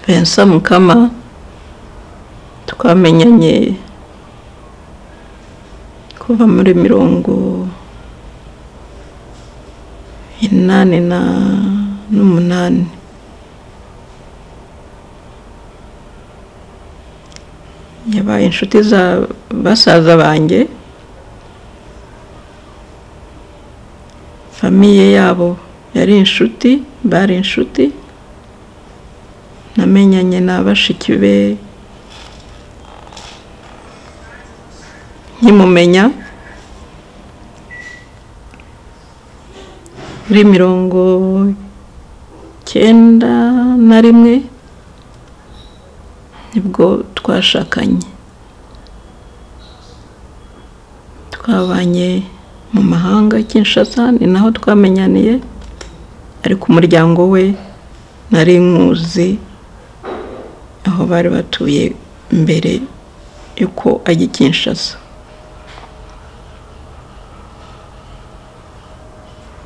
Vincent Mukama twamenyanye kuva muri 88. Yabaye inshuti za basaza banjye, famiye yabo yari inshuti, bari inshuti. Namenyanye na bashiki be nkimumenya muri 91 nibwo twashakanye. Twabanye mu mahanga Kinshasa, ni naho twamenyaniye, ariko umuryango we nari nkuzi aho bari batuye mbere yuko ajya Kinshasa.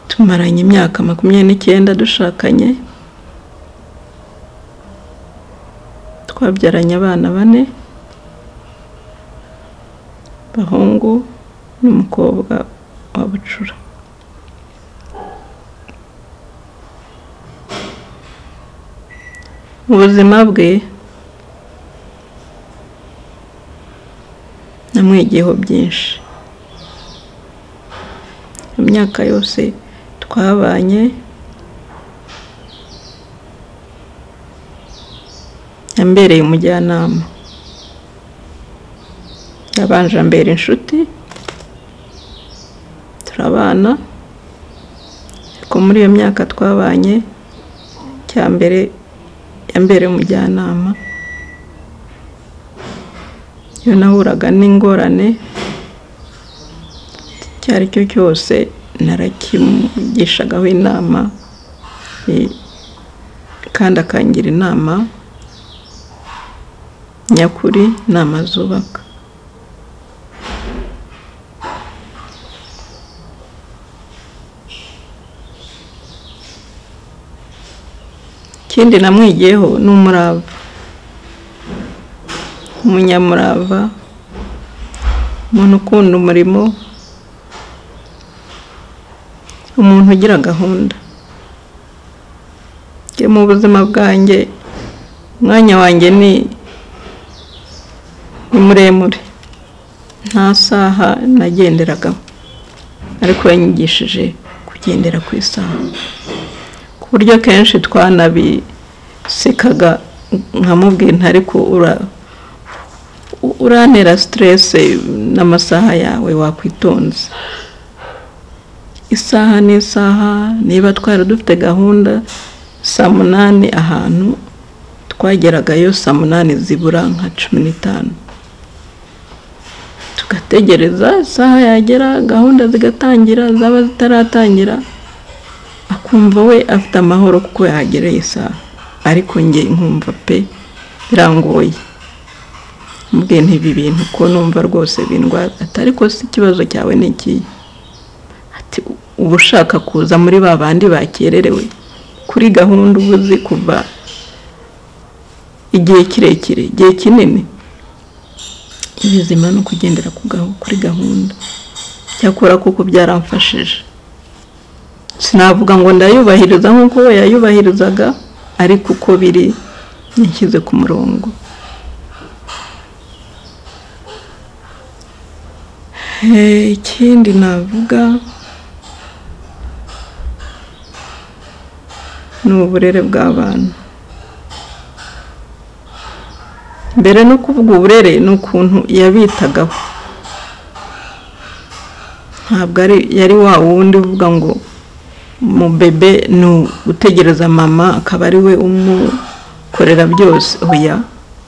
Tumaranye imyaka 29 dushakanye. Twabyaranye abana 4, bahungu n'umukobwa wa bucura. Mu buzima bwe namwigiyeho byinshi. Imyaka yose twabanye yambereye umujyanama. Yabanje ambera inshuti, turabana, ariko muri iyo myaka twabanye cyambere yambereye umujyanama. Iyo nahuraga n'ingorane cyari cyo cyose narakimugishagaho inama, kandi akangira inama nyakuri, inama zubaka. Ikindi namwigiyeho ni umurava, umunyamurava, umuntu ukunda umurimo, umuntu ugira gahunda. Mu buzima bwanjye umwanya wanjye ni muremure, nta saha nagenderagaho, ariko yanyigishije kugendera ku isaha, ku buryo kenshi twanabisekaga nkamubwira ariko urantera stress n'amasaha yawe wakwitonze. Isaha ni isaha. Niba twari dufite gahunda saa 8 ahantu, twageragayo saa 8 zibura nka 15, tugategereza isaha yagera, gahunda zigatangira, zaba zitaratangira, akumva we afite amahoro kuko yagereye isaha. Ariko nge nkumva pe birangoye, mbwe ntibi bintu ko numva rwose bindwa. Ariko si ikibazo cyawe n'iki, ati ubushaka kuza muri babandi bakererewe kuri gahunda ubuzi kuva igihe kirekire, igihe kinini. Ibizima no kugendera kuri gahunda, cyakora kuko byaramfashije. Sinavuga ngo ndayubahiriza nkuko we yayubahirizaga, ariko uko biri nshyize ku murongo. Ikindi navuga ni uburere bw'abana. Mbere no kuvuga uburere ni ukuntu yabitagaho. Ntabwo yari wa wundi uvuga ngo mu bebe ni gutegereza mama akaba ari we umukorera byose. Oya,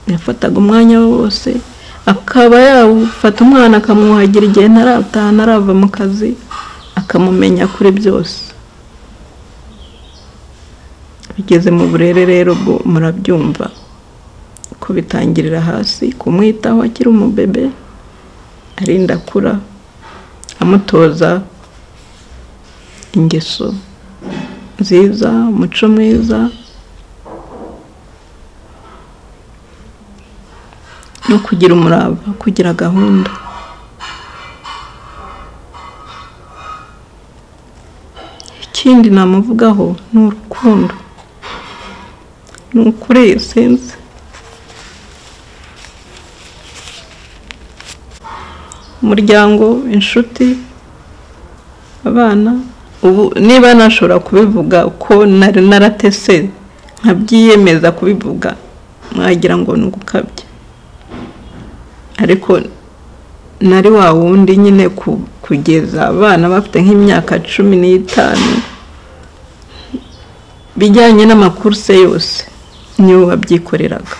yafataga umwanya wose, akaba yafata umwana akamuhagira igihe ntarataha narava mu kazi, akamumenya kuri byose. Bigeze mu burere rero bwo murabyumva ko bitangirira hasi, kumwitaho akiri umubebe arinda akura, amutoza ingeso nziza, umuco mwiza, no kugira umurava, kugira gahunda. Ikindi namuvugaho ni urukundo, ni ukuri sinzi, umuryango, inshuti, abana. Ubu niba nashobora kubivuga ko nari naratese nkabyiyemeza kubivuga, mwagira ngo ni ugukabya, ariko nari wa wundi nyine kugeza abana bafite nk'imyaka 15, bijyanye n'amakurse yose niwe wabyikoreraga.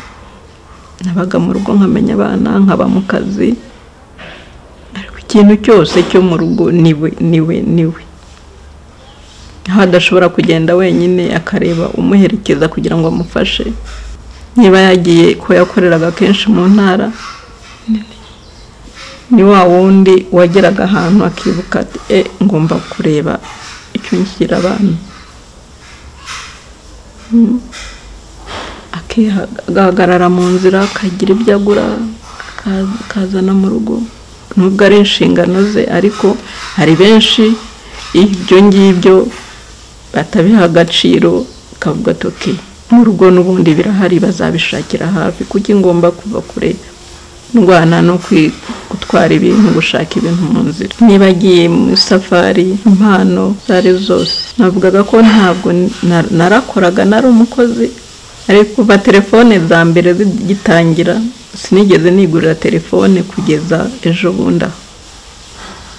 Nabaga mu rugo nkamenya abana, nkaba mu kazi, ariko ikintu cyose cyo mu rugo niwe. Aho adashobora kugenda wenyine, akareba umuherekeza kugira ngo amufashe. Niba yagiye ko yakoreraga kenshi mu ntara, ni wa wundi wageraga ahantu akibuka ati ngomba kureba icyo nshyira abana. Agahagarara mu nzira, akagira ibyo agura, akazana mu rugo. Nubwo ari inshingano ze, ariko hari benshi ibyo ngibyo batabiha agaciro, kavuga ati mu rugo n'ubundi birahari, bazabishakira hafi, kuki ngomba kuva kure ndwana no gutwara ibintu, gushaka ibintu mu nzira. Niba agiye mu safari, impano zari zose. Navugaga ko ntabwo narakoraga, nari umukozi, ariko kuva telefone za mbere zigitangira sinigeze nigurira telefone kugeza ejo bundi.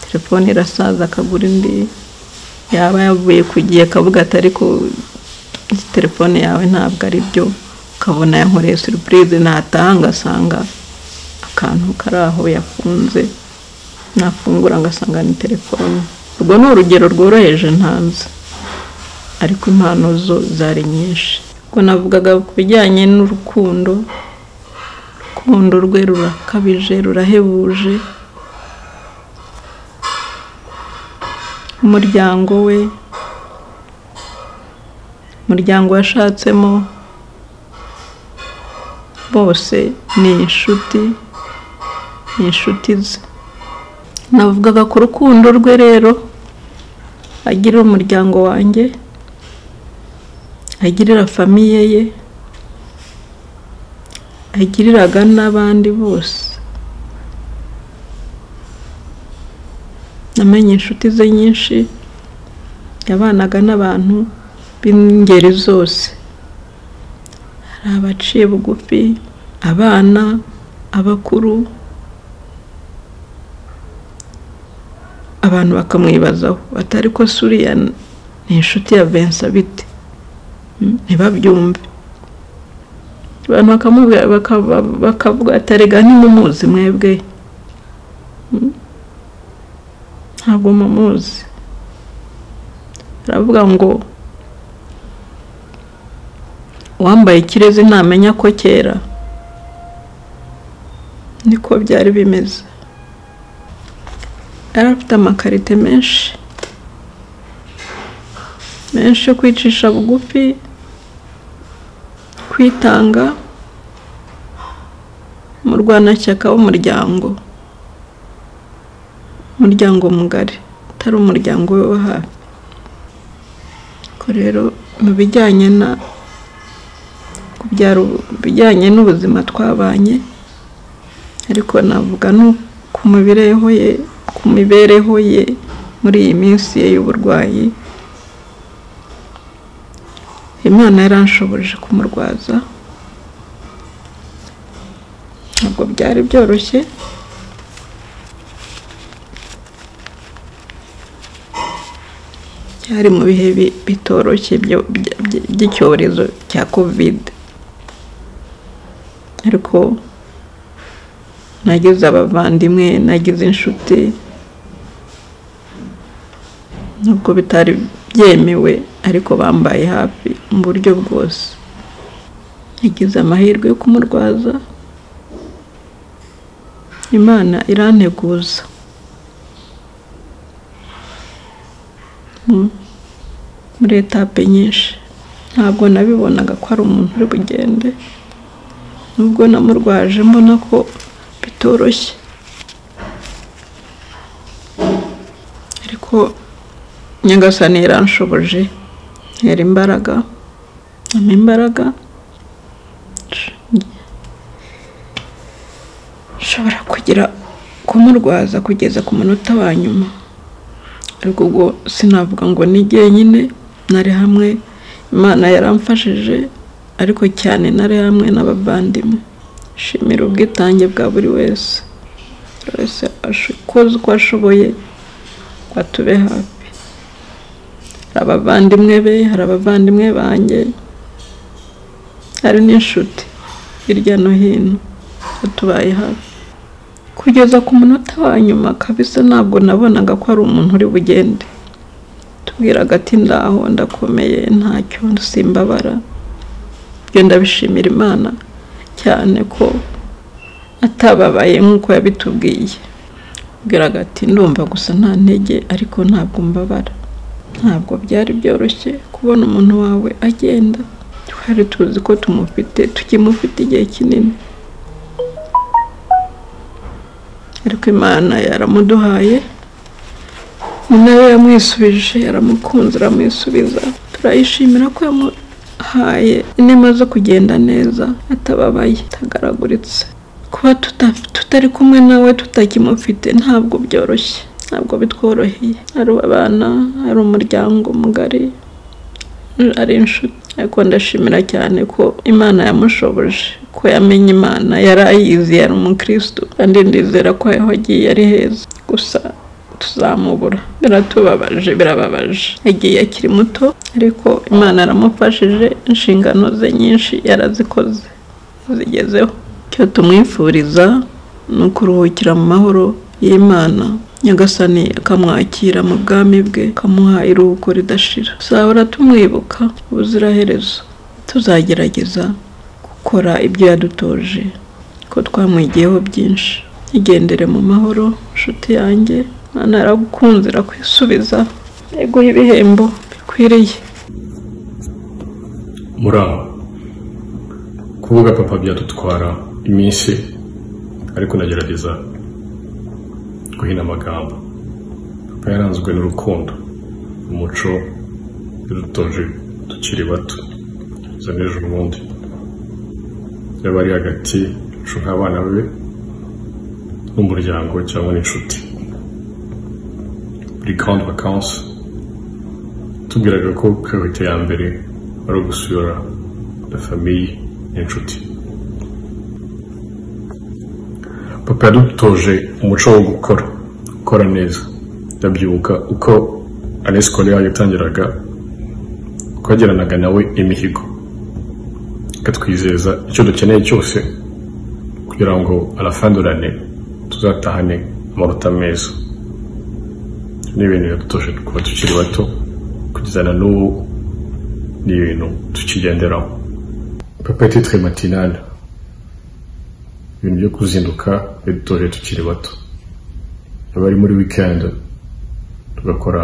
Telefone irasaza, akagura indi, yaba yavuye kugiye akavuga ati ariko telefone yawe ntabwo ari byo, ukabona yankoreye surprise, nataha ngasanga akantu kari aho yafunze, nafungura ngasanga ni telefone. Ubwo ni urugero rworoheje ntanze, ariko impano zo zari nyinshi. Ubwo navugaga ku bijyanye n'urukundo. Urukundo rwe rurakabije, rurahebuje. Umuryango we, umuryango yashatsemo bose ni inshuti ze. Navugaga ku rukundo rwe rero agirira umuryango wanjye, agirira famiye ye, agiriraga n'abandi bose. Namenye inshuti ze nyinshi, yabanaga n'abantu b'ingeri zose. Hari abaciye bugufi, abana, abakuru. Abantu bakamwibazaho batari ko Suriya ni inshuti ya Vincent bite, ntibabyumve. Abantu bakamubwira, bakavuga atarega ntimumuzi mwebwe, ntabwo mumuzi. Aravuga ngo wambaye ikirezi ntamenya ko kera. Niko byari bimeze. Arafite amakarite menshi yo kwicisha bugufi, kwitanga, umurwanashyaka w'umuryango mugari, atari umuryango we wo hafi. Ko rero mu bijyanye n'ubuzima twabanye, ariko navuga no ku mibereho ye muri iyi minsi ye y'uburwayi. Imana yaranshoboje kumurwaza, ntabwo byari byoroshye. Byari mu bihe bitoroshye by'icyorezo cya COVID, ariko nagize abavandimwe, nagize inshuti, nubwo bitari byemewe ariko bambaye hafi mu buryo bwose. yagize amahirwe yo kumurwaza, Imana iranteguza muri etape nyinshi. Ntabwo nabibonaga ko ari umuntu uri bugende, nubwo namurwaje mbona ko bitoroshye, ariko Nyagasani yaranshoboje, yari imbaraga, ampa imbaraga, nshobora kugira kumurwaza kugeza ku munota wa nyuma. Ariko ubwo sinavuga ngo ni jyenyine, nari hamwe, Imana yaramfashije, ariko cyane nari hamwe n'abavandimwe. Shimira ubwitange bwa buri wese akoze uko ashoboye ngo atube hafi. Hari abavandimwe be, hari abavandimwe banjye, hari n'inshuti hirya no hino batubaye hafi. Kugeza ku munota wa nyuma kabisa ntabwo nabonaga ko ari umuntu uri bugende. Tubwiraga ati ndaho, ndakomeye, ntacyo, simbabara. Ibyo ndabishimira Imana cyane ko atababaye nk'uko yabitubwiye. Tubwiraga ati ndumva gusa nta ntege, ariko ntabwo mbabara. Ntabwo byari byoroshye kubona umuntu wawe agenda. Twari tuzi ko tukimufite igihe kinini, ariko Imana yaramuduhaye, ni nayo yamwisubije, yaramukunze aramwisubiza. Turayishimira ko yamuhaye inema zo kugenda neza, atababaye, atagaraguritse. Kuba tutari kumwe nawe, tutakimufite, ntabwo byoroshye, ntabwo bitworoheye. Ari abana, ari umuryango mugari, ari inshuti. Ariko ndashimira cyane ko Imana yamushoboje, ko yamenye Imana, yari ayizi, yari umukristo, kandi ndizera ko aho agiye ari heza. Gusa tuzamubura, biratubabaje, birababaje. Yagiye akiri muto, ariko Imana yaramufashije, inshingano ze nyinshi yarazikoze, zigezeho. Icyo tumwifuriza ni ukuruhukira mu mahoro y'Imana, Nyagasani akamwakira mu bwami bwe, akamuha iruhuko ridashira. Tuzahora tumwibuka ubuziraherezo. Tuzagerageza gukora ibyo yadutoje, ko twamwigiyeho byinshi. Igendere mu mahoro, nshuti yanjye. Imana yaragukunze, irakwisubiza, iguha ibihembo bikwiriye. Muraho. Kuvuga papa byadutwara iminsi, ariko nagerageza guhina amagambo. Papa yaranzwe n'urukundo, umuco yadutoje tukiri bato, zaneje ubundi. Yaba ari hagati nk'abana be n'umuryango cyangwa n'inshuti. Muri grande vacances tubwiraga ko priorité ya mbere ari ugusura la famille n'inshuti. Papa yadutoje umuco wo gukora neza. Ndabyibuka uko année scolaire yatangiraga, twagiranaga nawe imihigo, akatwizeza icyo dukeneye cyose kugira ngo à la fin de l'année tuzatahane amanota meza. Ni ibintu yadutoje kuva tukiri bato kugeza na n'ubu, ni ibintu tukigenderaho. Papa était très matinal, ibintu byo kuzinduka yadutoje tukiri bato. Yaba ari muri weekend tugakora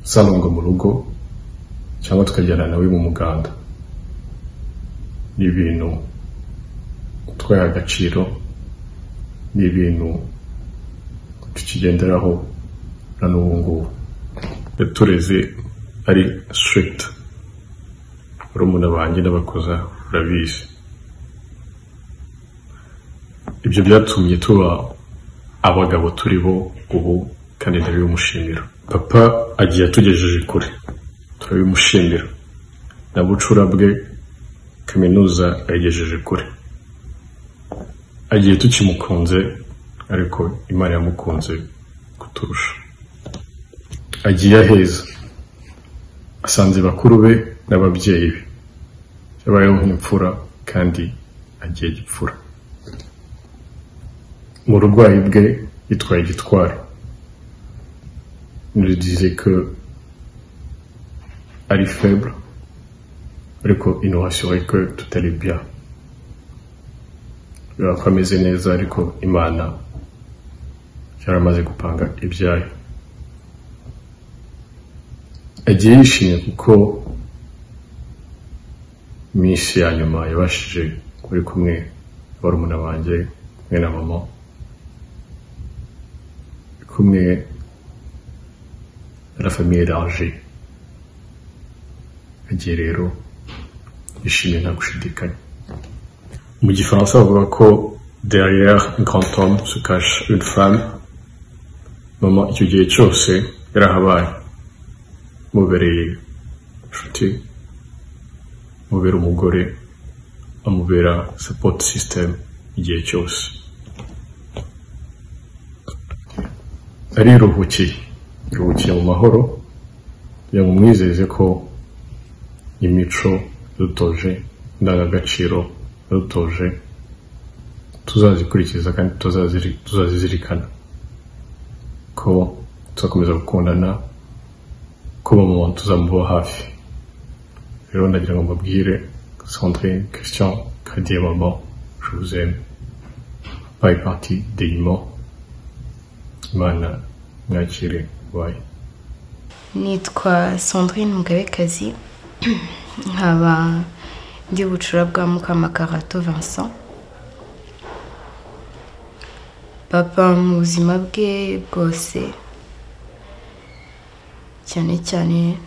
salongo mu rugo cyangwa tukajyana nawe mu muganda. Ni ibintu twaha agaciro, ni ibintu tukigenderaho na n'ubu ngubu. Yatureze ari strict, barumuna banjye n'abakoza urabizi. Ibyo byatumye tuba abagabo turi bo ubu, kandi ndabimushimira. Papa agiye atugejeje kure, turabimushimira. Na bucura bwe kaminuza ayigejeje kure. Agiye tukimukunze, ariko Imana yamukunze kuturusha. Agiye aheza, asanze bakuru be n'ababyeyi be. Yabayeho nk'imfura, kandi agiye gipfura. Mu rurwayi bwe yitwaye igitwari. Il nous disait que ari faible, ariko il nous rassurait que tout allait bien. ameze neza ariko Imana yaramaze gupanga ibyayo. Agiye yishimye kuko iminsi ya nyuma yabashije kuri kumwe barumuna banjye kumwe na mama kumwe na la famille élargie. Agiye rero yishimye nta gushidikanya. Mu gifaransa bavuga ko derrière un grand homme se cache une femme. Mama icyo gihe cyose yarahabaye, mubereye inshuti, mubera umugore, amubera support system igihe cyose. Iruhukiye mu mahoro, kugira ngo mwizeze ko imico dutoje, indangagaciro dutoje tuzazikurikiza kandi tuzazizirikana, ko tuzakomeza gukundana, ko mama tuzamuba hafi. Rero ndagira ngo mbabwire Sandrine, Christian, Crédit et maman, je vous aime. Pas est parti déiment. Imana mwakire wayo. Nitwa Sandrine Mugabekazi, nkaba ndi bucura bwa Mukamakarato Vincent. Papa mu buzima bwe bwose, cyane cyane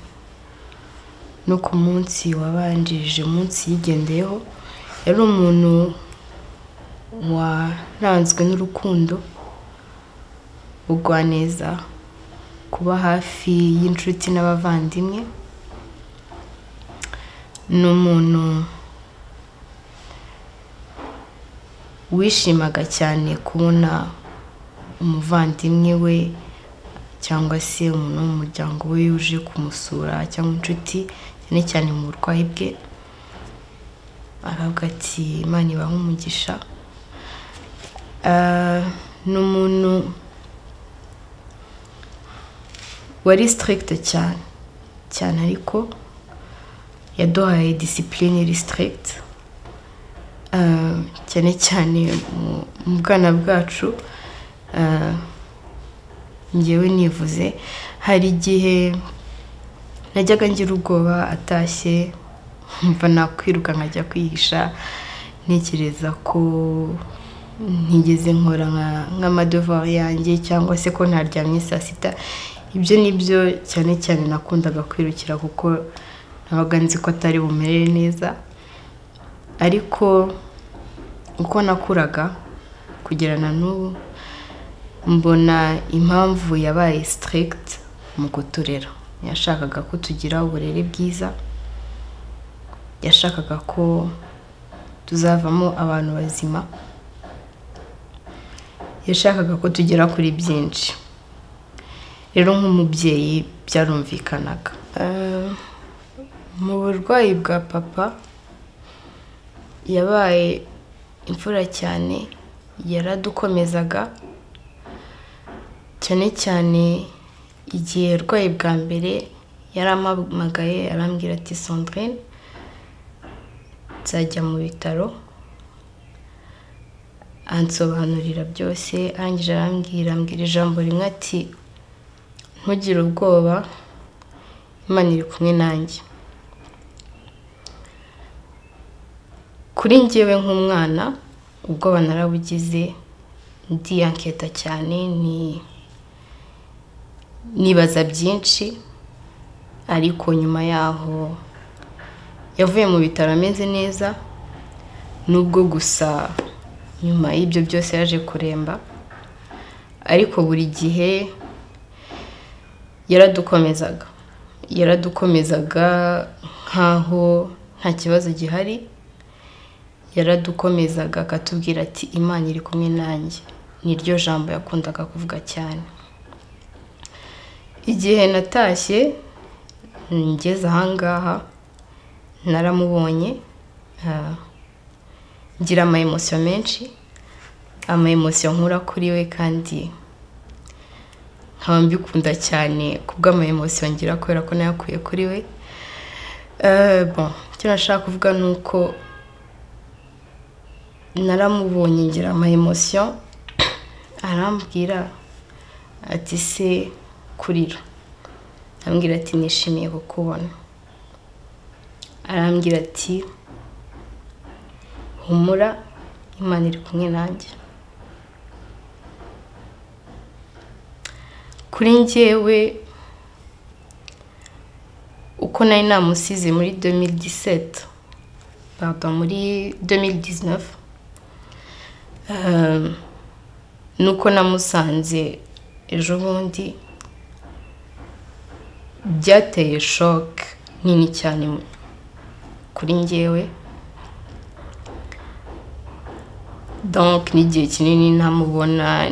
no ku munsi wabanjirije umunsi yigendeyeho, yari umuntu waranzwe n'urukundo, ubugwaneza, kuba hafi y'inshuti n'abavandimwe. N'umuntu wishimaga cyane kubona umuvandimwe we cyangwa se umuntu mu muryango we uje kumusura cyangwa inshuti, cyane cyane mu burwayi bwe, aravuga ati Imana ibahe umugisha. N'umuntu wari strict cyane ariko yaduhaye discipline iri strict, cyane cyane mu bwana bwacu. Ngewe nivuze, hari igihe najyaga ngira ubwoba atashye, mva nakwiruka nkajya kwihisha, ntekereza ko ntigeze nkora nk'amadevoir yanjye cyangwa se ko ntaryamye saa sita. Ibyo nibyo cyane cyane nakundaga kwirukira kuko nabaga nzi ko atari bumerere neza. Ariko uko nakuraga kugerana n'ubu, mbona impamvu yabaye strict mu kuturera. Yashakaga ko tugira uburere bwiza, yashakaga ko tuzavamo abantu bazima, yashakaga ko tugera kuri byinshi. Rero nk'umubyeyi byarumvikanaga. Mu burwayi bwa papa yabaye imfura cyane, yaradukomezaga cyane cyane. Igihe yarwaye bwa mbere yarampamagaye arambwira ati Sandrine, nzajya mu bitaro. Ansobanurira byose, arangije arambwira ijambo rimwe ati ntugire ubwoba, Imana iri kumwe nanjye. Kuri njyewe nk'umwana ubwoba narabugize, ndiyanketa cyane, nibaza byinshi. Ariko nyuma yaho yavuye mu bitaro ameze neza, nubwo gusa nyuma y'ibyo byose yaje kuremba. Ariko buri gihe yaradukomezaga nkaho nta kibazo gihari. Yaradukomezaga akatubwira ati Imana iri kumwe nanjye. Niryo jambo yakundaga kuvuga cyane. Igihe natashye ngeze ahangaha naramubonye, ngira ama emotion menshi, ama emotion nkura kuri we, kandi nkaba mbikunda cyane kubw'ama emotion ngira kubera ko nayakuye kuri we. Icyo nashaka kuvuga nuko naramubonye ngira ama emotion arambwira ati se kurira, arambwira ati nishimiye kukubona, arambwira ati humura Imana iri kumwe nanjye. Kuri njyewe uko nari namusize muri 2019 nuko namusanze ejo bundi byateye shock nini cyane kuri njyewe. Donc n'igihe kinini ntamubona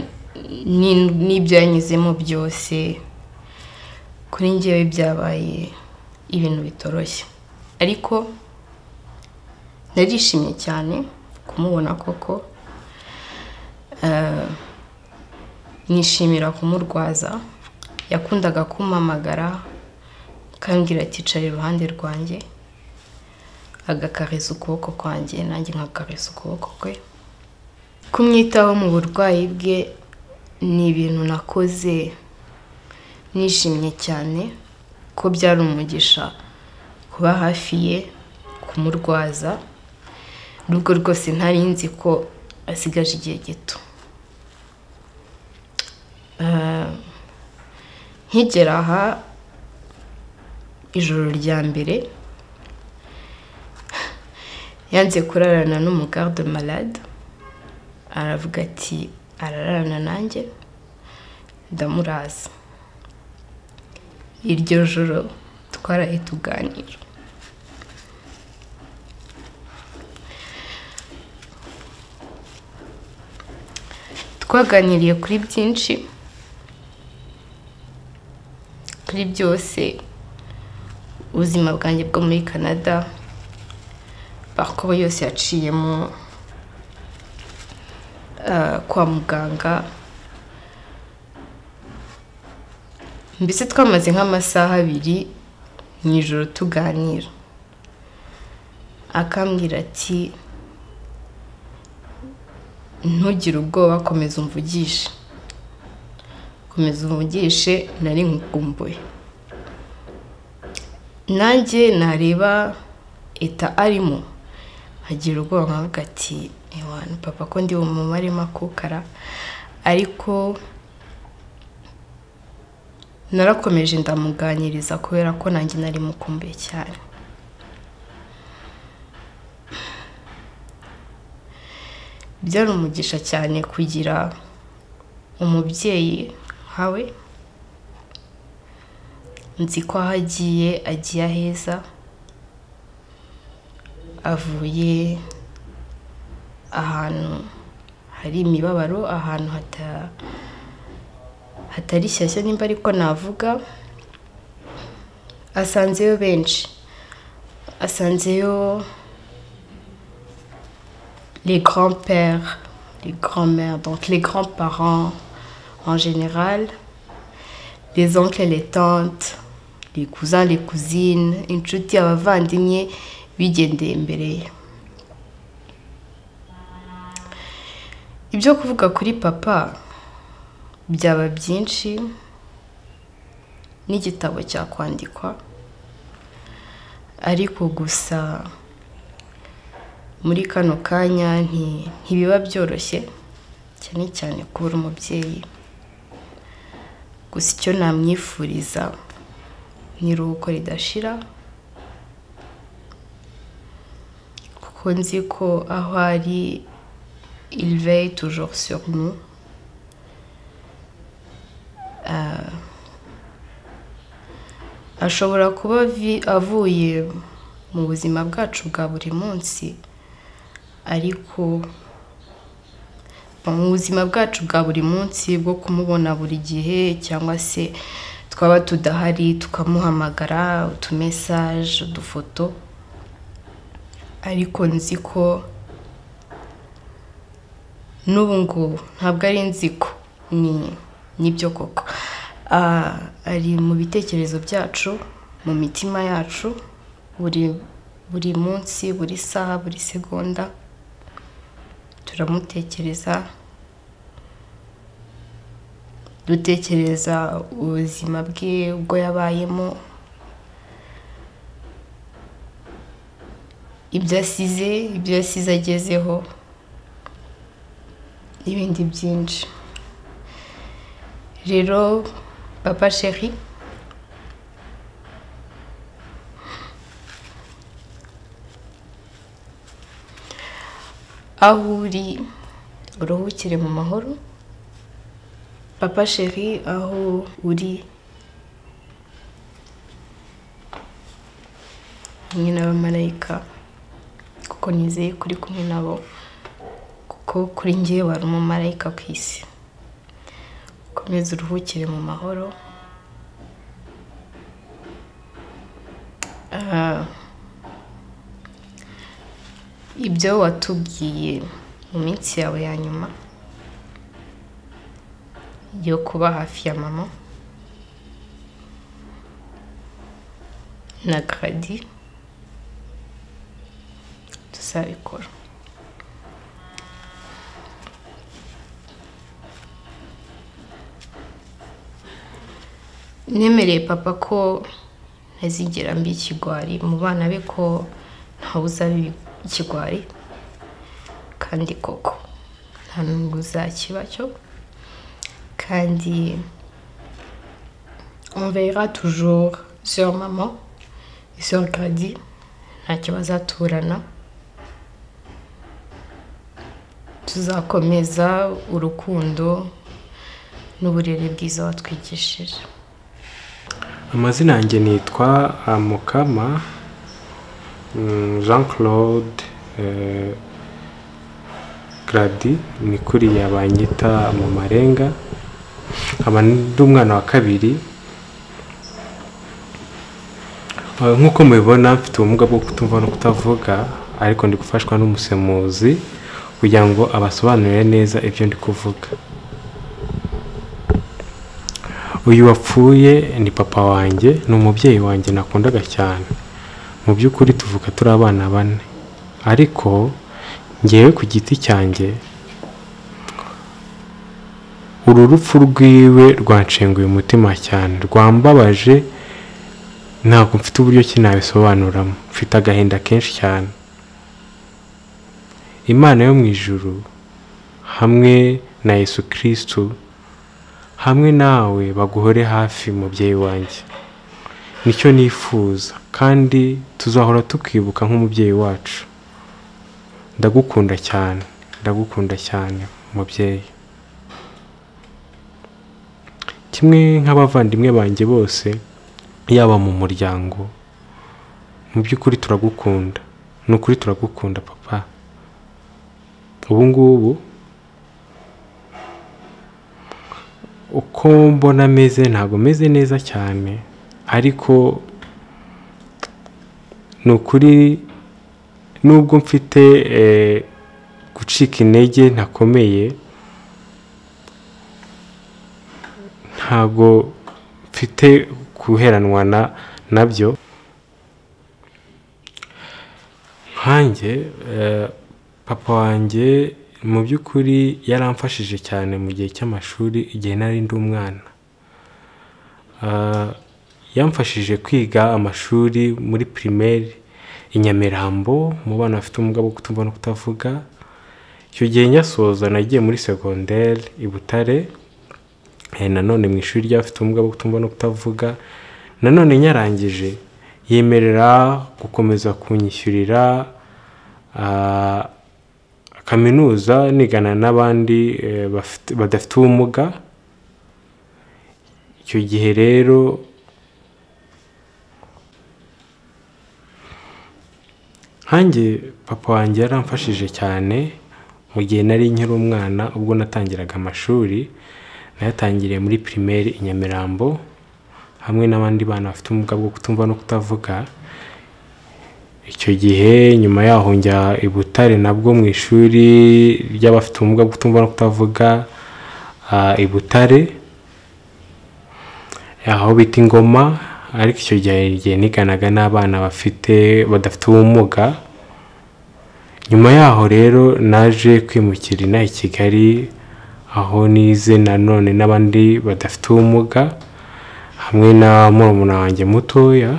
n'ibyo yanyuzemo byose kuri njyewe byabaye ibintu bitoroshye, ariko narishimye cyane kumubona koko. Nishimira kumurwaza, yakundaga kumpamagara kambwira ati cara iruhande rwanjye, agakareza ukuboko kwanjye nanjye nkakareza ukuboko kwe. Kumwitaho mu burwayi bwe ni ibintu nakoze nishimye cyane, ko byari umugisha kuba hafi ye kumurwaza, nubwo rwose ntari nzi ko asigaje igihe gito. Nkigera aha ijoro rya mbere yanze kurarana n'umugarde malade, aravuga ati ararana nanjye, ndamuraza. Iryo joro twaraye tuganira, twaganiriye kuri byinshi, kuri byose, ubuzima bwanjye bwo muri Canada, parcours yose yaciyemo kwa muganga. Mbese twamaze nk'amasaha 2 mu ijoro tuganira, akambwira ati ntugire ubwoba, komeza umvugishe, nari nkukumbuye. Nanjye nareba eta arimo hagira ubwoba, nkavuga ati ewana papa ko ndi umumare makukara, ariko narakomeje ndamuganiriza kubera ko nanjye nari mukumbuye cyane. Byari umugisha cyane kugira umubyeyi nkawe. Nzi ko agiye aheza, avuye ahantu hari imibabaro, ahantu hatari shyashya nimba ariko navuga. Asanzeyo benshi, asanzeyo les grands-pères, les grands-mères, donc les grands-parents en général, les oncles et les tantes, les cousins, les cousines, inshuti, abavandimwe bigendeye imbere ye. Ibyo kuvuga kuri papa byaba byinshi, n'igitabo cyakwandikwa, ariko gusa muri kano kanya ntibiba byoroshye, cyane cyane kubura umubyeyi. Gusa icyo namwifuriza ni iruhuko ridashira, kuko nzi ko aho ari il veille toujours sur nous. Ashobora kuba avuye mu buzima bwacu bwa buri munsi, ariko mu buzima bwacu bwa buri munsi bwo kumubona buri gihe, cyangwa se twaba tudahari tukamuhamagara utumessage, udufoto, ariko nzi ko n'ubu ngubu ntabwo ari nziko nibyo koko, ari mu bitekerezo byacu, mu mitima yacu, buri munsi, buri saha, buri segonda. turamutekereza, dutekereza ubuzima bwe ubwo yabayemo, ibyo yasize agezeho n'ibindi byinshi. Rero papa chéri, aho uri uruhukire mu mahoro. Papa chéri, aho uri hamwe n'abamarayika, kuko nizeye kuri kumwe nabo, kuko kuri njye wari umumarayika ku isi. Komeza uruhukire mu mahoro. Ibyo watubwiye mu minsi yawe ya nyuma yo kuba hafi ya mama na Grady, tuzabikora. Nemereye papa ko ntazigera mbi ikigwari mu bana be, ko ntawe uzaba ikigwari, kandi koko nta n'ubwo uzakiba cyo, kandi on verra toujours sur maman et sur Grady, ntacyo bazaturana. Tuzakomeza urukundo n'uburere bwiza watwigishije. Amazina yanjye nitwa Mukama Jean Claude Grady, ni kuriya banyita mu marenga. Aba ndi umwana wa kabiri. Nk'uko mubibona mfite ubumuga bwo kutumva no kutavuga, ariko ndi gufashwa n'umusemuzi kugira ngo abasobanurire neza ibyo ndi kuvuga. Uyu wapfuye ni papa wanjye, ni umubyeyi wanjye nakundaga cyane. Mu by'ukuri tuvuka turi abana bane, ariko ngewe ku giti cyanjye uru rupfu rwiwe rwanshenguye umutima cyane, rwambabaje. Ntabwo mfite uburyo kinabisobanuramo, mfite agahinda kenshi cyane. Imana yo mu ijuru hamwe na Yesu Kristo hamwe nawe baguhore hafi mubyeyi wanjye, nicyo nifuza, kandi tuzahora tukibuka nk'umubyeyi wacu. Ndagukunda cyane mubyeyi, kimwe nk'abavandimwe banjye bose, yaba mu muryango. Mu by'ukuri turagukunda, ni ukuri turagukunda papa. Ubu ngubu uko mbona meze, ntabwo meze neza cyane, ariko ni ukuri nubwo mfite gucika intege ntakomeye, ntabwo mfite guheranwa nabyo. Nkanjye papa wanjye mu by'ukuri yaramfashije cyane mu gihe cy'amashuri, igihe nari ndi umwana. Yamfashije kwiga amashuri muri primaire i Nyamirambo mu bana bafite ubumuga bwo kutumva no kutavuga. Icyo gihe nyasoza nagiye muri secondaire i Butare, nanone mu ishuri ry'abafite ubumuga bwo kutumva no kutavuga. Nanone nyarangije yemerera gukomeza kunyishyurira kaminuza nigana n'abandi badafite ubumuga. Icyo gihe rero hanjye papa wanjye yaramfashije cyane mu gihe nari nkiri umwana. Ubwo natangiraga amashuri, nayatangiriye muri primaire i Nyamirambo hamwe n'abandi bana bafite ubumuga bwo kutumva no kutavuga. Icyo gihe nyuma yaho njya i Butare nabwo mu ishuri ry'abafite ubumuga bwo kutumva no kutavuga i Butare, aho bita Ingoma. Ariko icyo gihe niganaga n'abana badafite ubumuga. nyuma yaho rero naje kwimukira inaha i Kigali aho nize nanone n'abandi badafite ubumuga hamwe na murumuna wanjye mutoya.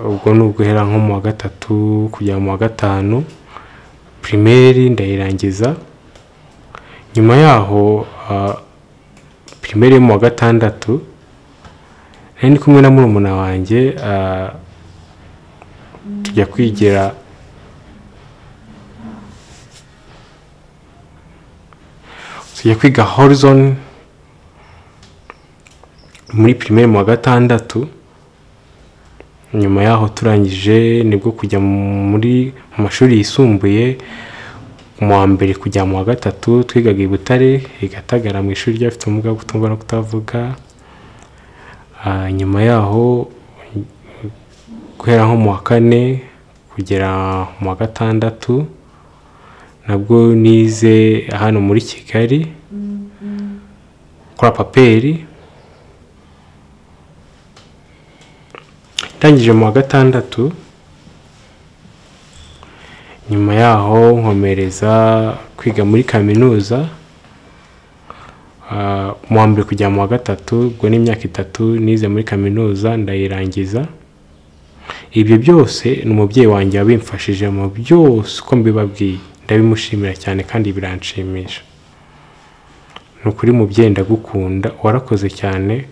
Ubwo n'uguhera nko mu wa gatatu kujya mu wa gatanu primaire ndayirangiza. Nyuma yaho primaire mu wa gatandatu nari kumwe na murumuna wanjye tujya kwigira kwiga Horizon muri primaire mu wa gatandatu. Nyuma yaho turangije nibwo kujya muri mashuri yisumbuye mu wa mbere kujya mu wa gatatu twigaga i Butare i Gatagara mu ishuri ry'abafite ubumuga bwo kutumva no kutavuga. Nyuma yaho guhera nko mu wa kane kugera mu wa gatandatu nabwo nize hano muri Kigali kwa paperi. Ndangije mu wa gatandatu nyuma yaho nkomereza kwiga muri kaminuza mu wa mbere kujya mu wa gatatu, ubwo ni imyaka 3 nize muri kaminuza ndayirangiza. Ibyo byose n'umubyeyi wanjye yabimfashije mu byose uko mbibabwiye, ndabimushimira cyane kandi biranshimisha. Nukuri mubyeyi ndagukunda, warakoze cyane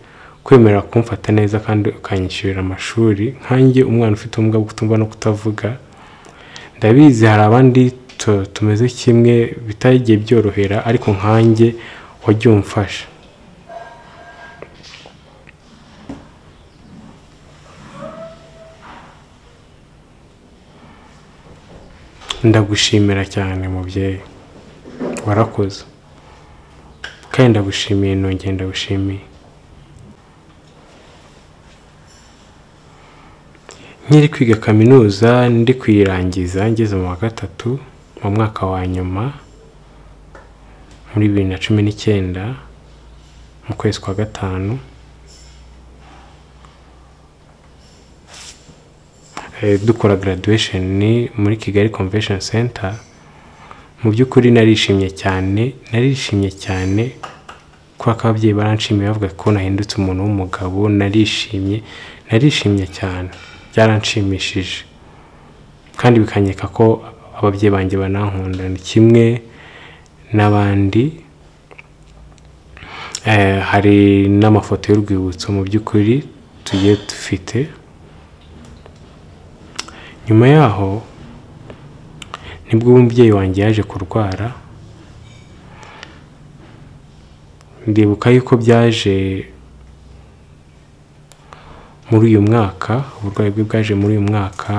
kwemera kumfata neza kandi ukanyishyurira amashuri nkanjye umwana ufite ubumuga bwo kutumva no kutavuga. Ndabizi hari abandi tumeze kimwe bitagiye byorohera, ariko nkanjye wajya umfasha. Ndagushimira cyane mubyeyi, warakoze kandi ndagushimiye, nongeye ndagushimiye. Nkiri kwiga kaminuza ndi kuyirangiza ngeze mu wa gatatu mu mwaka wa nyuma muri 2019 mu kwezi kwa gatanu, dukora graduation muri Kigali Convention Center. Mu by'ukuri narishimye cyane kwa kabyeyi baranshimiye bavuga ko nahindutse umuntu w'umugabo. Narishimye cyane, byaranshimishije kandi bikanyeka ko ababyeyi banjye banankunda kimwe n'abandi. Hari n'amafoto y'urwibutso mu by'ukuri tugiye dufite. Nyuma yaho nibwo umubyeyi wanjye yaje kurwara. Ndibuka yuko byaje muri uyu mwaka, uburwayi bwe bwaje muri uyu mwaka,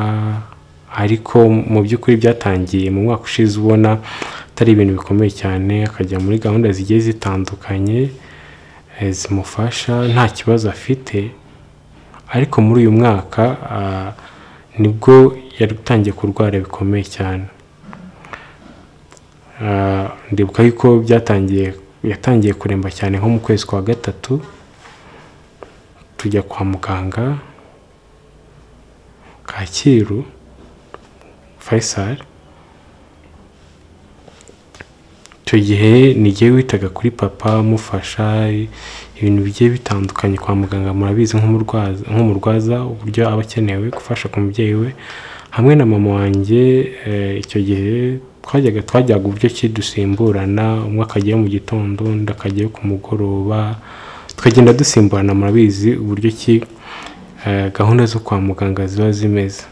ariko mu by'ukuri byatangiye mu mwaka ushize ubona atari ibintu bikomeye cyane. Akajya muri gahunda zigiye zitandukanye zimufasha, nta kibazo afite. Ariko muri uyu mwaka nibwo yatangiye kurwara bikomeye cyane. Ndibuka yuko yatangiye kuremba cyane nko mu kwezi kwa gatatu. Tujya kwa muganga Kacyiru Faisal. Icyo gihe nigiye witaga kuri papa mufasha ibintu bigiye bitandukanye kwa muganga. Murabizi nk'umurwaza uburyo aba akenewe gufasha ku mubyeyi we hamwe na mama wanjye. Icyo gihe twajyaga uburyo ki dusimburana, umwe akagiye mu gitondo undi akagiye ku mugoroba, tukagenda dusimburana. Murabizi uburyo ki gahunda zo kwa muganga ziba zimeze.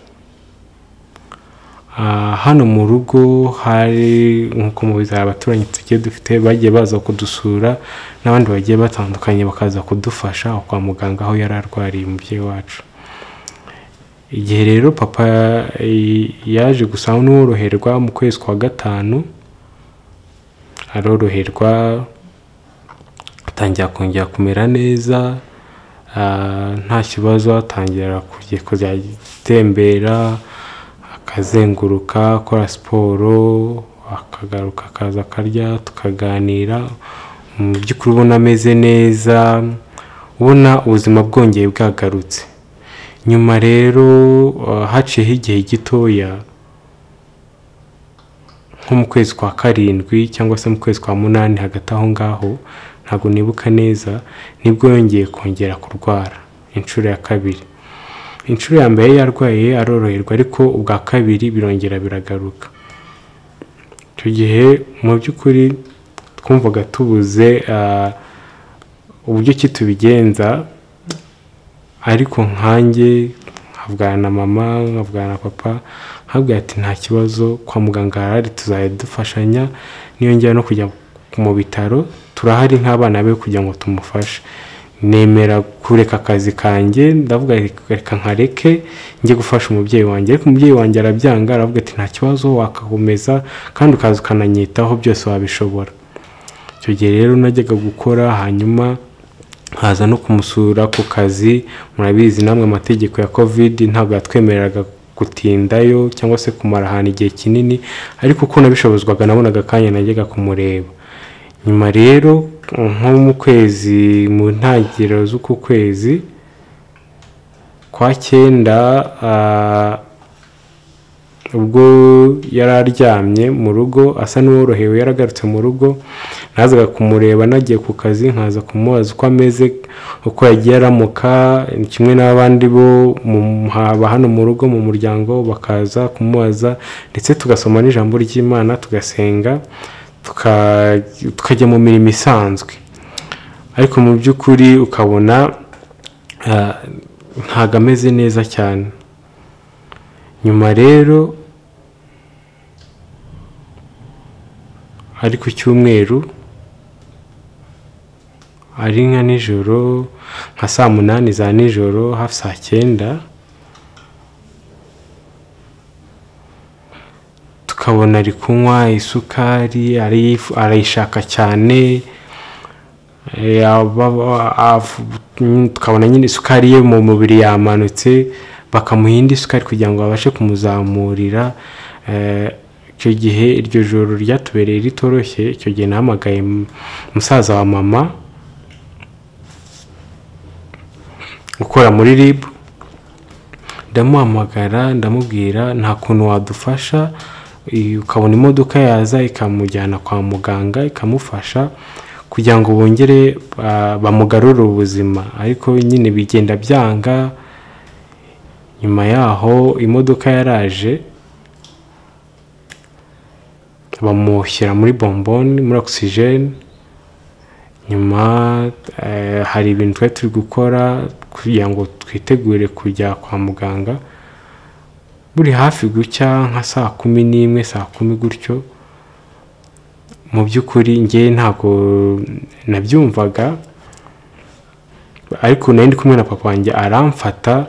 Hano mu rugo hari nkuko mubizi abaturanyi tugiye dufite bagiye baza kudusura, n'abandi bagiye batandukanye bakaza kudufasha kwa muganga aho yari arwariye umubyeyi wacu. Igihe rero papa yaje gusa n'uworoherwa mu kwezi kwa gatanu, aroroherwa atangira kongera kumera neza, nta kibazo. Atangira kujya gutembera, akazenguruka, akora siporo, akagaruka akaza akarya tukaganira. Mu by'ukuri ubona ameze neza, ubona ubuzima bwongeye bwagarutse. nyuma rero haciyeho igihe gitoya nko mu kwezi kwa 7 cyangwa se mu kwezi kwa 8 hagati aho ngaho ntabwo nibuka neza nibwo yongeye kongera kurwara inshuro ya kabiri. Inshuro ya mbere yarwaye aroroherwa ariko ubwa kabiri birongera biragaruka. Icyo gihe mu by'ukuri twumvaga tubuze uburyo ki tubigenza, ariko nkanjye nkavugana na mama nkavugana na papa nkabwira ati nta kibazo, kwa muganga harahari tuzajya dufashanya, niyongera no kujya mu bitaro turahari nk'abana be kugira ngo tumufashe. Nemera kureka akazi kanjye, ndavuga reka nkareke njye gufasha umubyeyi wanjye, ariko umubyeyi wanjye arabyanga, aravuga ati nta kibazo wakakomeza kandi ukaza ukananyitaho, byose wabishobora. Icyo gihe rero najyaga gukora, hanyuma haza no kumusura ku kazi. Murabizi namwe amategeko ya covid ntabwo yatwemereraga gutindayo cyangwa se kumara ahantu igihe kinini, ariko uko nabishobozwaga nabonaga kanya najyaga kumureba. Nyuma rero nko mu kwezi, mu ntangiriro z'uko kwezi kwa 9, ubwo yararyamye mu rugo asa n'uworohewe, yaragarutse mu rugo, nazaga kumureba nagiye ku kazi, nkaza kumubaza uko ameze, uko yagiye aramuka, kimwe n'abandi bo haba hano mu rugo mu muryango bakaza kumubaza, ndetse tugasoma n'ijambo ry'Imana tugasenga, tukajya mu mirimo isanzwe. Ariko mu by'ukuri ukabona ntago ameze neza cyane. Nyuma rero ari ku cyumweru, ari nka nijoro nka saa 8 za nijoro hafi saa 9, tukabona ari kunywa isukari, arayishaka cyane, tukabona nyine isukari ye mu mubiri yamanutse, bakamuha indi isukari kugira ngo babashe kumuzamurira. Icyo gihe iryo joro ryatubereye ritoroshye. Icyo gihe nahamagaye musaza wa mama ukora muri RIB, ndamuhamagara ndamubwira nta kuntu wadufasha, ukabona imodoka yaza ikamujyana kwa muganga ikamufasha kugira ngo bongere bamugarure ubuzima, ariko nyine bigenda byanga. Nyuma yaho imodoka yaraje, bamushyira muri bomboni, muri oxygene. Nyuma hari ibintu twari turi gukora kugira ngo twitegure kujya kwa muganga. Buri hafi gucya nka saa 11 saa 10 gutyo, mu by'ukuri ngiye ntago nabyumvaga, ariko nari ndi kumwe na papa wanjye aramfata,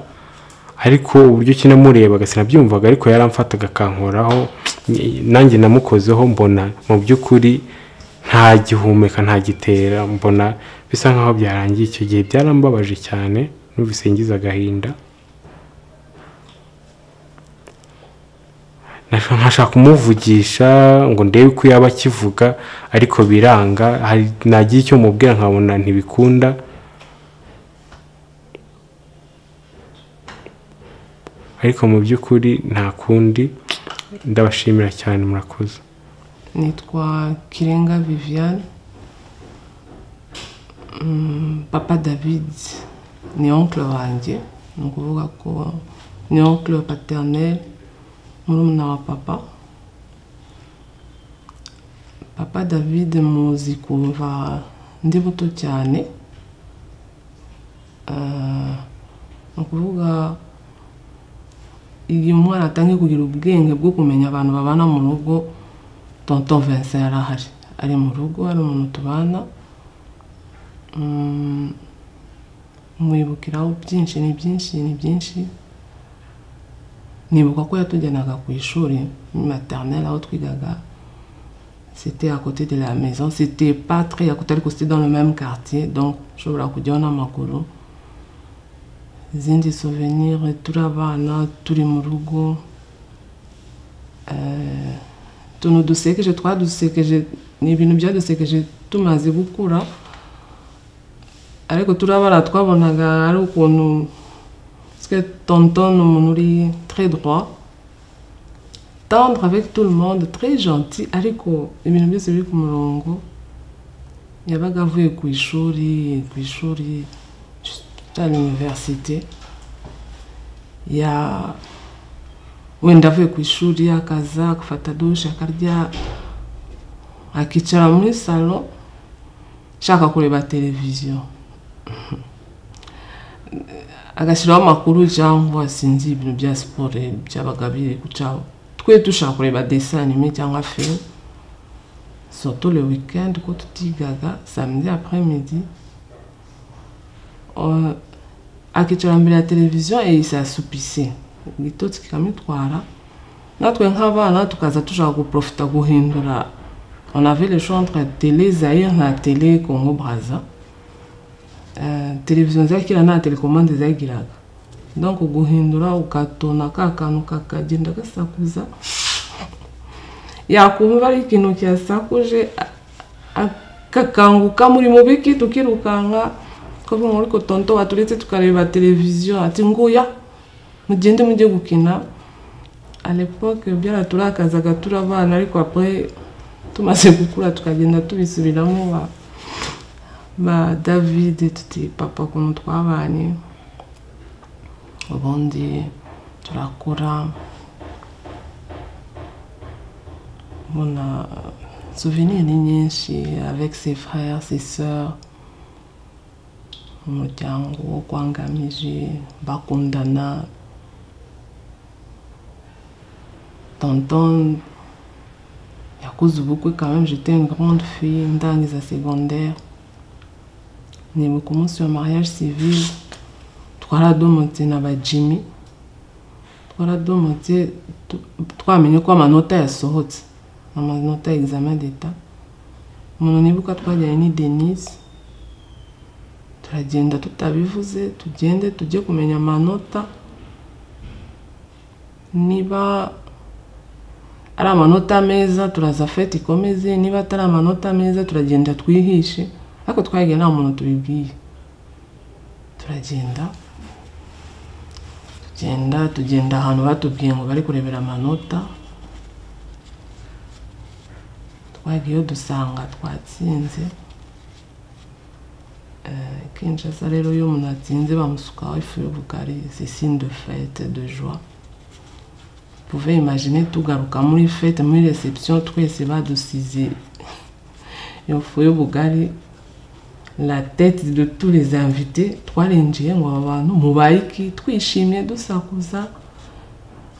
ariko uburyo kinamurebaga sinabyumvaga, ariko yaramfataga akankoraho, nanjye namukozeho, mbona mu by'ukuri nta gihumeka nta gitera, mbona bisa nkaho byarangiye. Icyo gihe byarambabaje cyane, numvise ngize agahinda, nkashaka kumuvugisha ngo ndebe ko yaba akivuga, ariko biranga. Nagiye icyo mubwira nkabona ntibikunda. Ariko mu by'ukuri nta kundi. Ndabashimira cyane, murakoze. Nitwa Kirenga Viviane. Papa David ni oncle wanjye, ni ukuvuga ko ni oncle paternel, murumuna wa papa. Papa David muzi kuva ndi buto cyane, ni ukuvuga iyo umwana atangiye kugira ubwenge bwo kumenya abantu babana mu rugo, tonton Vincent yarahari, ari mu rugo, ari umuntu tubana. Mwibukiraho byinshi, ni byinshi. Nibuka ko yatujyanaga ku ishuri maternelle aho twigaga. C'était à côté de la maison, c'était pas très à côté, c'était dans le même quartier, donc nshobora kujyaho n'amaguru. Izindi souvenir turabana turi mu rugo, tuntu dusekeje twadusekeje, ni ibintu byadusekeje tumaze gukura, ariko turabara twabonaga ari ukuntu que tonton nous est très droit, tendre avec tout le monde, très gentil. Ariko ibintu byose biri ku murongo yabaga avuye ku ishuri à l'université ya wenda avuye ku ishuri akaza agafata douche akarya akicara muri salon shaka kureba televiziyo agashyiraho amakuru cyangwa sinzi ibintu bya siporo byabaga biri gucaho twe dushaka kureba dessin animé cyangwa film surtout le week-end ko tutigaga samedi après-midi akicara mbere ya televiziyo s'assoupissait igitotsi kikamitwara natwe nk'abana tukaza tushaka guprofita guhindura. On avait le choix entre télé Zaïre na télé Congo Brazza. Télévision zakira na télécommande zagiraga. Donc guhindura ukatona kakanu kakagenda gasakuza. Yakumva ari ikintu cyasakuje akakanguka muri mubiki tukirukanka ko muri ko tonto waturetse tukareba televiziyo ati nguya mugende mujye gukina. À l'époque byaraturakazaga turabana ariko après tumaze gukura tukagenda tubisubiramo ba David tuti papa kuno twabanye ubundi turakura mona souvenir ni nyinshi avec ses frères ses sœurs umuryango kwangamije bakundana. Tonton yakoze ubukwe quand même, j'étais une grande fille ndangiza secondaire nibuka umunsi wa mariage civil twaradomotse na ba Jimmy twaradomotse twamenye ko amanota yasohotse amanota examen d'état umuntu nibuka twajyanye ni Denise turagenda tutabivuze tugende tujye kumenya amanota niba ari amanota meza turaza fete ikomeze niba atari amanota meza turagenda twihishe ariko twagiye nta muntu tubibwiye tugenda ahantu batubwiye ngo bari kurebera amanota twagiye dusanga twatsinze Kinshasa rero iyo umuntu atsinze bamusukaho ifu y'ubugari c'est signe de fête de joie. Vous pouvez imaginer tugaruka muri fête muri réception twese badusize iyo fu y'ubugari la tête de tous les invités twarinjiye ngo abantu mubayiki twishimye dusakuza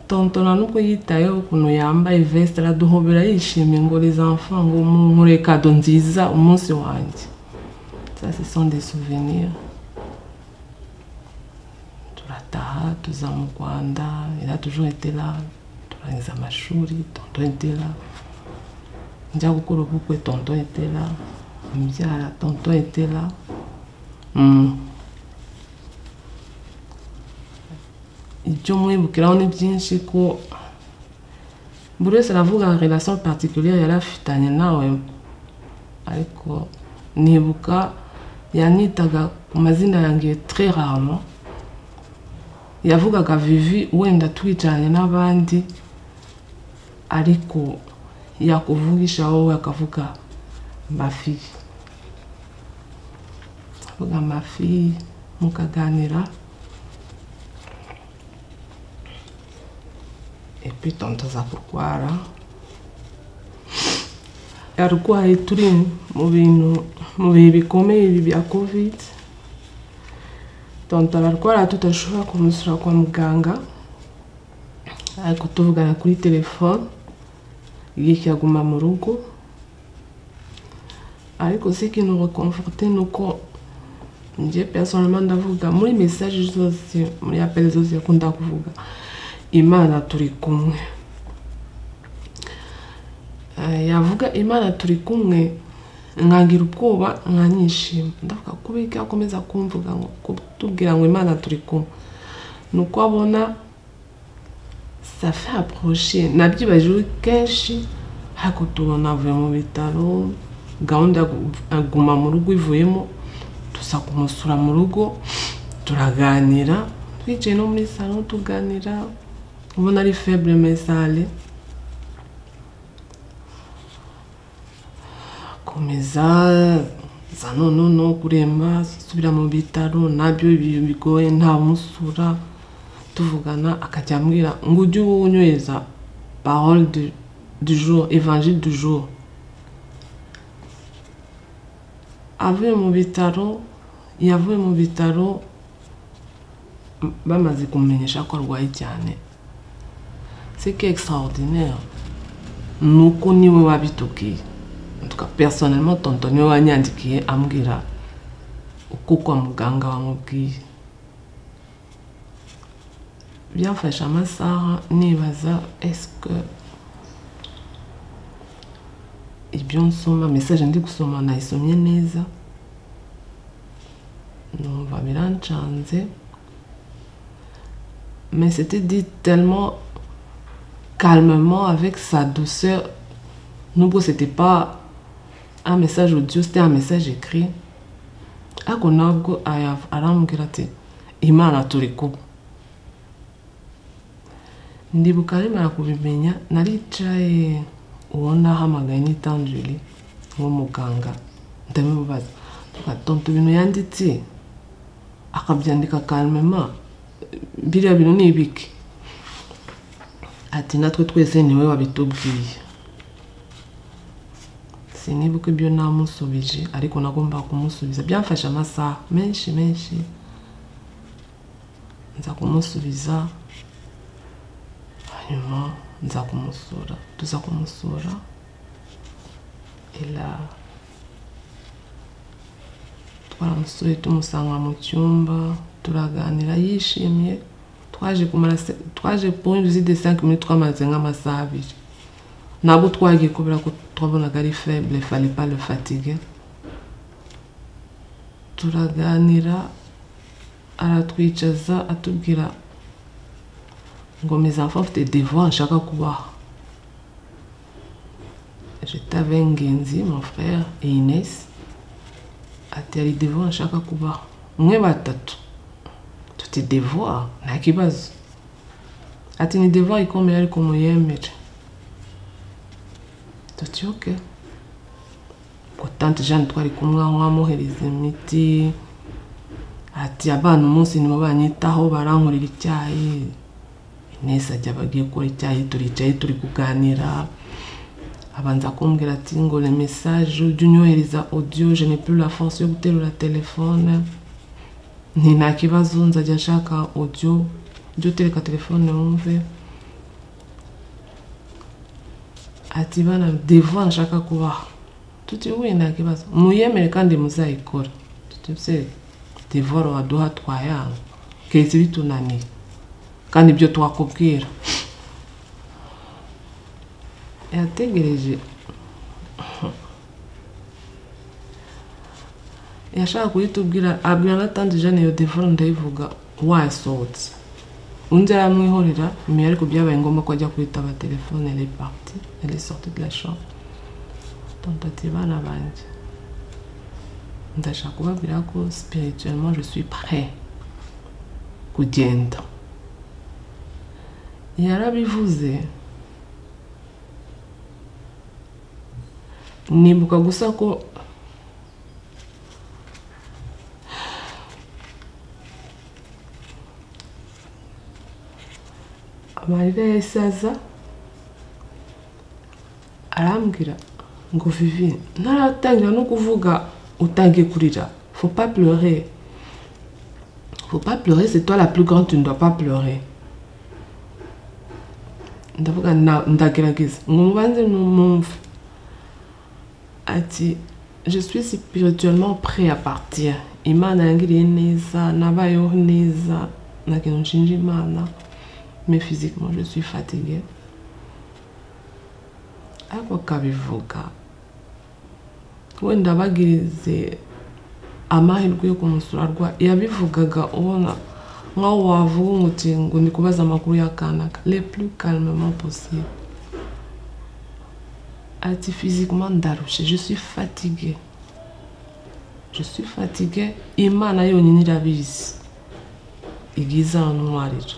tontona nuko yitayeho kuno yambaye veste araduhobera yishimye ngo les enfants ngo muri cadeau nziza umunsi wanjye. Ça ce sont des souvenirs. Turataha tuza mu Rwanda, il a toujours été là. Turangiza amashuri, tonton était là. Njya gukora ubukwe, tonton était là. Mbyara, tonton était là. Ibyo mwibukiraho ni byinshi ko buri wese aravuga relation particulière yari afitanye nawe ariko nibuka yanitaga ku mazina yanjye très rarement yavugaga Vivi wenda twicaranye n'abandi ariko yakuvugisha wowe akavuga ma fille avuga ma fille mukaganira et puis tonton za kurwara yarwaye turi mu bihe bikomeye ibi bya covid tonton ararwara tutashobora kumusura kwa muganga ariko tuvugana kuri telefone igihe cyaguma mu rugo ariko ce qui nous reconfortait nuko nje personnellement ndavuga muri message zose muri appel zose yakunda kuvuga Imana turi kumwe yavuga Imana turi kumwe nkangira ubwoba nkanyishima ndavuga kubika akomeza kumvuga ngo kutubwira ngo Imana turi kumwe nuko abona ça fait approcher nabyibaje kenshi hako tubona avuye mu bitaro gahunda aguma mu rugo ivuyemo tuza kumusura mu rugo turaganira twicaye no muri salon tuganira ubona ari faible mais ça allait komeza za no kuremba subira mu bitaro nabyo bigoye nta musura tuvugana akajya ambwira ngo ujye unyweza parole du jour, évangile du jour. Avuye mu bitaro yavuye mu bitaro bamaze kumenyesha ko arwaye cyane. Ce qui est extraordinaire nuko niwe wabitubwiye. En tout cas personnellement tonton niwe wanyandikiye ambwira uko kwa muganga wamubwiye. Byamfashe amasaha nibaza est-ce que ibyo nsoma message ndi gusoma nayisomye neza numva birancanze mais c'était dit tellement calmement avec sa douceur nubwo c'était pas un message audio c'était un message écrit ako nabwo arambwira ati Imana turi kumwe. Ndibuka rimara kubimenya naricaye ubona hamagaye n'itangeli nk'umuganga ndamubaza tonto ibintu yanditse akabyandika calmement biriya bintu ni ibiki ati natwe twese niwe wabitubwiye. Sinibuka ibyo namusubije ariko nagomba kumusubiza byamfashe amasaha menshi nza kumusubiza hanyuma nza kumusura tuza kumusura ela twaramusuye tumusanga mu cyumba turaganira yishimye twaje pour une visite de 5 minutes twamaze nk'amasaha abiri nabo twagiye kubera ko twabonaga ari faible il fallait pas le fatiguer turaganira aratwicaza atubwira ngo mes enfants font des devoirs nshaka kubaha. J'étais avec Ngenzi mon frère et Inès ati ari devoirs nshaka kubaha mwe batatu tuti devoirs nta kibazo ati ni devoirs ikomeye ariko muyemere tuti ok ko tante Jeanne twari kumwe nkamuhereza imiti ati abana umunsi nibo banyitaho barankorera icyayi Inès ajya bagiye gukora icyayi turicaye turi kuganira abanza kumbwira ati ngo le message ujunyohereza audio je n'ai plus la force yo guterura telefone ni nta kibazo nzajya nshaka audio ujye utereka telefone wumve ati bana devoir nshaka kubaha tuti we nta kibazo muyemere kandi muzayikora tutse devoir waduha twayanga kezi bitunaniye kandi ibyo twakubwira yategereje yashaka kuyitubwira abwira na tante Jeanne yo devoir ndayivuga wasohotse undi aramwihorera mais ariko byabaye ngombwa ko ajya kwitaba telefone elle est partie elle est sortie de la chambre tonto bana banje ndashaka kubabwira ko spirituellement je suis prêt kugenda yarabivuze nibuka gusa ko amarira yasaza arambwira ngo Vivi ntaratangira no kuvuga utangiye kurira faut pas pleurer c'est toi la plus grande tu ne dois pas pleurer ndavuga ndagerageza ngo mubanze numumve ati je suis spirituellement prêt à partir Imana yangiriye neza nabayeho neza nakintu nshinja Imana mais physiquement je suis fatiguée ako kabivuga wenda bagirize amahirwe yo kumusura rwa yabivugaga ubona nkaho wavuga umuti ngo ndi kubaza amakuru y'akanaka le plus calmement possible ati physiquement ndarushe je suis fatiguée Imana yonyine irabizi igiza ntwarira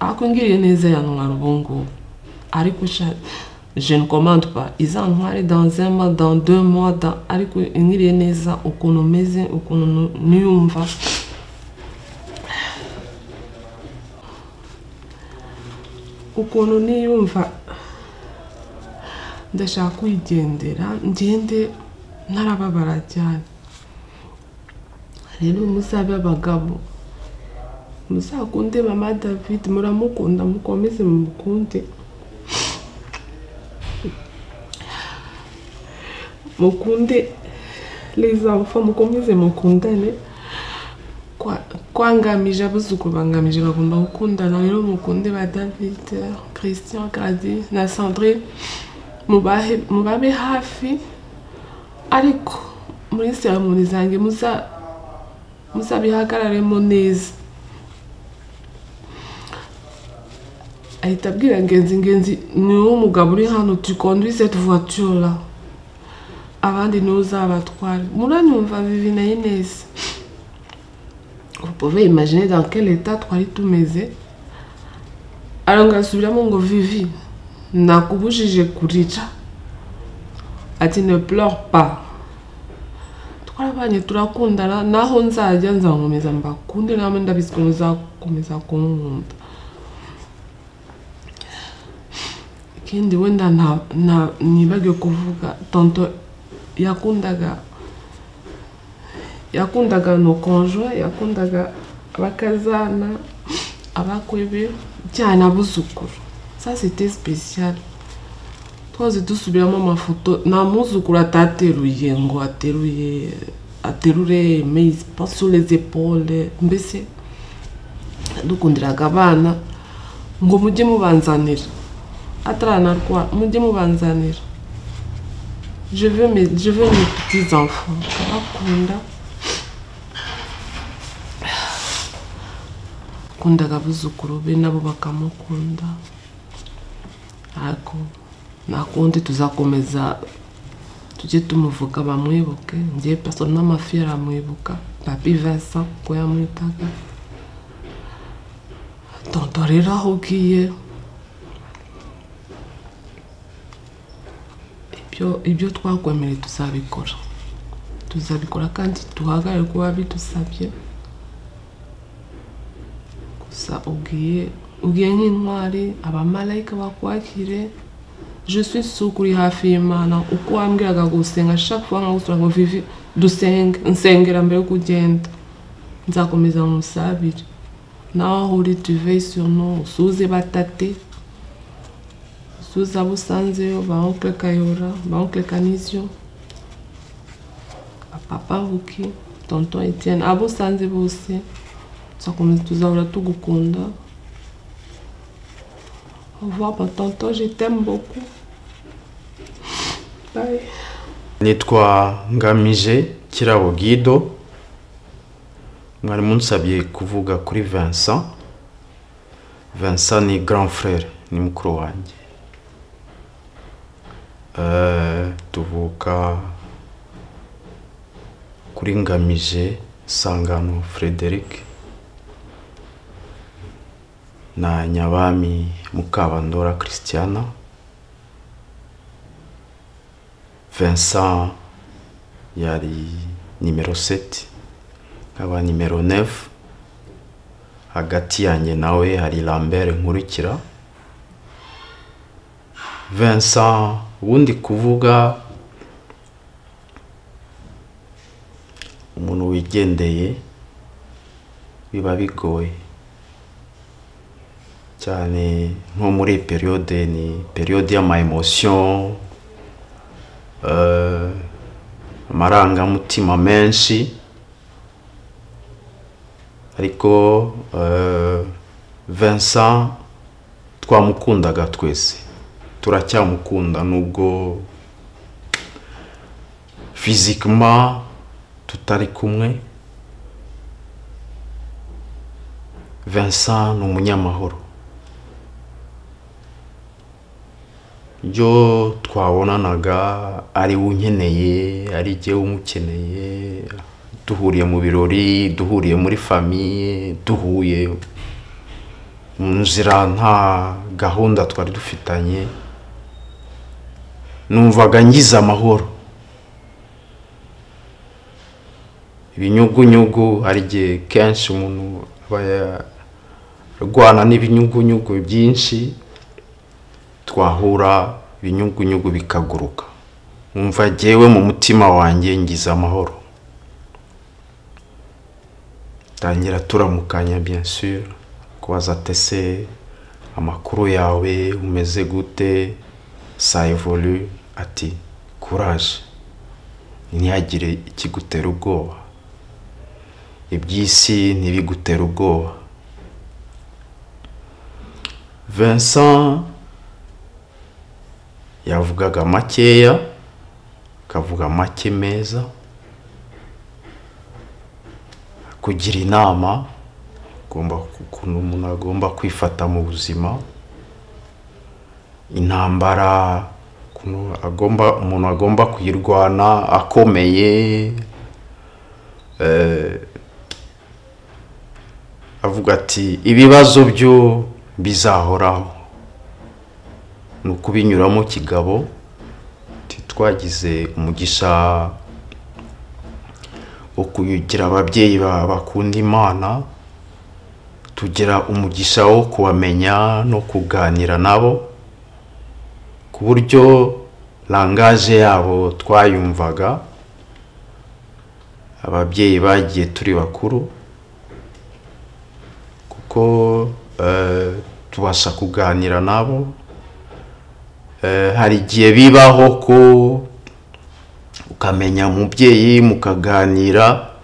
ako ngiriye neza yantwara ubungubu ariko je ne commande pas izantware dans un mois dans 2 mois ariko ingiriye neza ukuntu meze ukuntu niyumva ukuntu niyumva ndashaka kwigendera ngende ntarababara cyane rero musabe abagabo musakunde mama David muramukunda mukomeze mukunde mukunde les enfants mukomeze mukundane kwangamije abuzukuru bangamije bagomba gukundana rero mukunde ba David Christian Grady na Sandrine mubabe hafi ariko muri ceremony zanjye muzabihagararemo neza ahita abwira Ngenzi niwo umugabo uri hano tu conduis cette voiture là abandi n'uzabatwara muranyumva Vivi na Inès vous pouvez imaginer dans quel état twari tumeze arangasubiramo ngo Vivi nakubujije kurira ati ne pleure pas twarabanye turakundana naho nzajya nzankomeza mbakunde namwe ndabizi ko muzakomeza kunkunda ikindi wenda nibage kuvuga tonto yakundaga no conjoint yakundaga abakazana abakwebe cyane abuzukuru ça c'était spécial twaze dusubiramo amafoto na muzukuru atateruye ngo aterure mais pas sur les épaules mbese dukundiraga abana ngo mujye mubanzanira ataranarwa mujye mubanzanira je veux mes petits enfants bakunda kundaga abuzukuru be nabo bakamukunda ariko nakundi tuzakomeza tujye tumuvuga bamwibuke ngiye persona mafi aramwibuka Papi Vincent ko yamwitaga tonto rero aho ugiye ibyo twakwemereye tuzabikora kandi tuhagarare kuba bidusabye gusa ugiye nk'intwari abamarayika bakwakire je suis sûre kuri hafi y'Imana uko wambwiraga gusenga chaque fois nkagusura ngo Vivi dusenge nsengera mbere yo kugenda nzakomeza musabire naho uri tu veilles sur nous usuze batate usuze abusanzeyo ba oncle Kayora ba oncle Kanisio papa Vuki tonton Etienne abusanze bose tuzakomeza tuzahora tugukunda. Au revoir mon tonton, je t'aime beaucoup. Bye. Nitwa Ngamije Kirabo Guido. Mwari munsabye kuvuga kuri Vincent. Vincent ni grand frère, ni mukuru wanjye. Tuvuka kuri Ngamije Sangano Frederic na Nyabami Mukabandora Christiana. Vincent yari numero 7 nkaba numero 9. Hagati yanjye nawe hari Lambert Nkurikira. Vincent ubundi kuvuga umuntu wigendeye biba bigoye cyane nko muri periode ni periode y'ama emotion amarangamutima menshi ariko Vincent twamukundaga twese turacyamukunda nubwo physiquement tutari kumwe. Vincent n'umunyamahoro, yo twabonanaga ari unkeneye ari je umukeneye duhuriye mu birori, duhuriye muri famille, duhuye mu nzira nta gahunda twari dufitanye, numvaga ngize amahoro. Ibinyugunyugu hari igihe kenshi umuntu aba yarwana n'ibinyugunyugu byinshi, twahura ibinyugunyugu bikaguruka, umva jyewe mu mutima wanjye ngize amahoro. Tangira turamukanya bien sûr, kubaza tese amakuru yawe umeze gute, ça évolue, ati courage, ntihagire ikigutera ubwoba, iby'isi ntibigutera ubwoba. Vincent yavugaga makeya, akavuga make meza, kugira inama ukuntu umuntu agomba kwifata mu buzima, intambara umuntu agomba kuyirwana akomeye. Avuga ati ibibazo byo bizahoraho, ni ukubinyuramo kigabo. Twagize umugisha wo kugira ababyeyi bakunda Imana, tugira umugisha wo kubamenya no kuganira nabo, ku buryo langage yabo twayumvaga. Ababyeyi bagiye turi bakuru, kuko tubasha kuganira nabo. Hari igihe bibaho ko ukamenya umubyeyi mukaganira,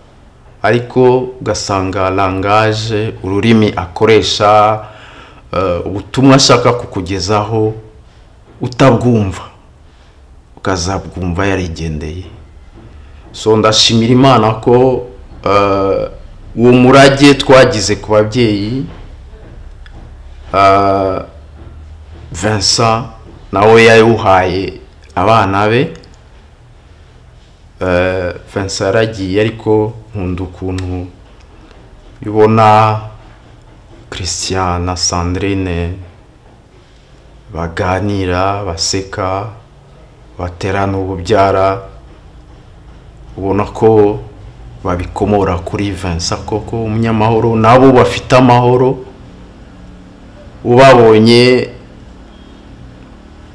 ariko ugasanga langage, ururimi akoresha, ubutumwa ashaka kukugezaho utabwumva, ukazabwumva yarigendeye. So ndashimira Imana ko uwo murage twagize ku babyeyi, Vincent nawe yawuhaye abana be. Vincent yaragiye, ariko nkunda ukuntu bibona Christian na Sandrine baganira, baseka, baterana ububyara, ubona ko babikomora kuri Vincent koko umunyamahoro, nabo bafite amahoro. Ubabonye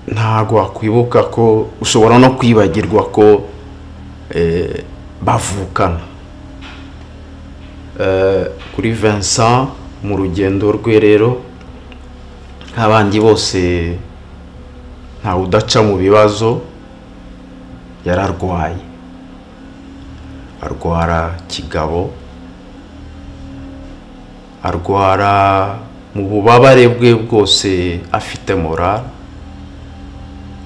ntago wakwibuka ko, ushobora no kwibagirwa ko bavukana. Kuri Vincent mu rugendo rwe rero, nk'abandi bose ntawe udaca mu bibazo, yararwaye, arwara kigabo, arwara mu bubabare bwe bwose, afite morale,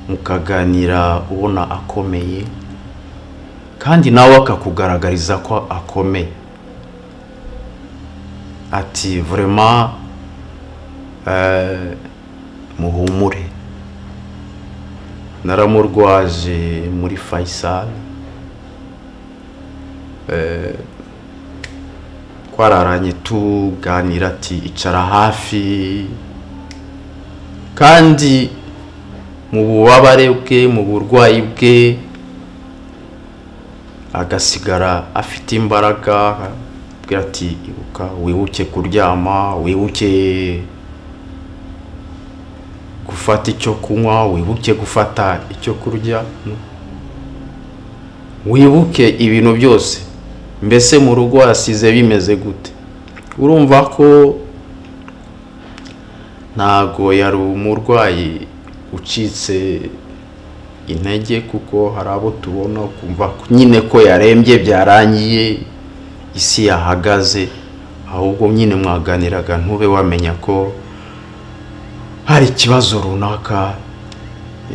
mukaganira ubona akomeye, kandi nawe akakugaragariza ko akomeye. Ati vraiment muhumure. Naramurwaje muri Faisal, twararanye tuganira, ati icara hafi, kandi mu bubabare bwe, mu burwayi bwe, agasigara afite imbaraga. Abwira ati ibuka, wibuke kuryama, wibuke gufata icyo kunywa, wibuke gufata icyo kurya, wibuke ibintu byose. Mbese mu rugo asize bimeze gute? Urumva ko ntago yari umurwayi ucitse intege, kuko hari abo tubona kumva nyine ko yarembye byarangiye, isi yahagaze. Ahubwo nyine mwaganiraga, ntube wamenya ko hari ikibazo runaka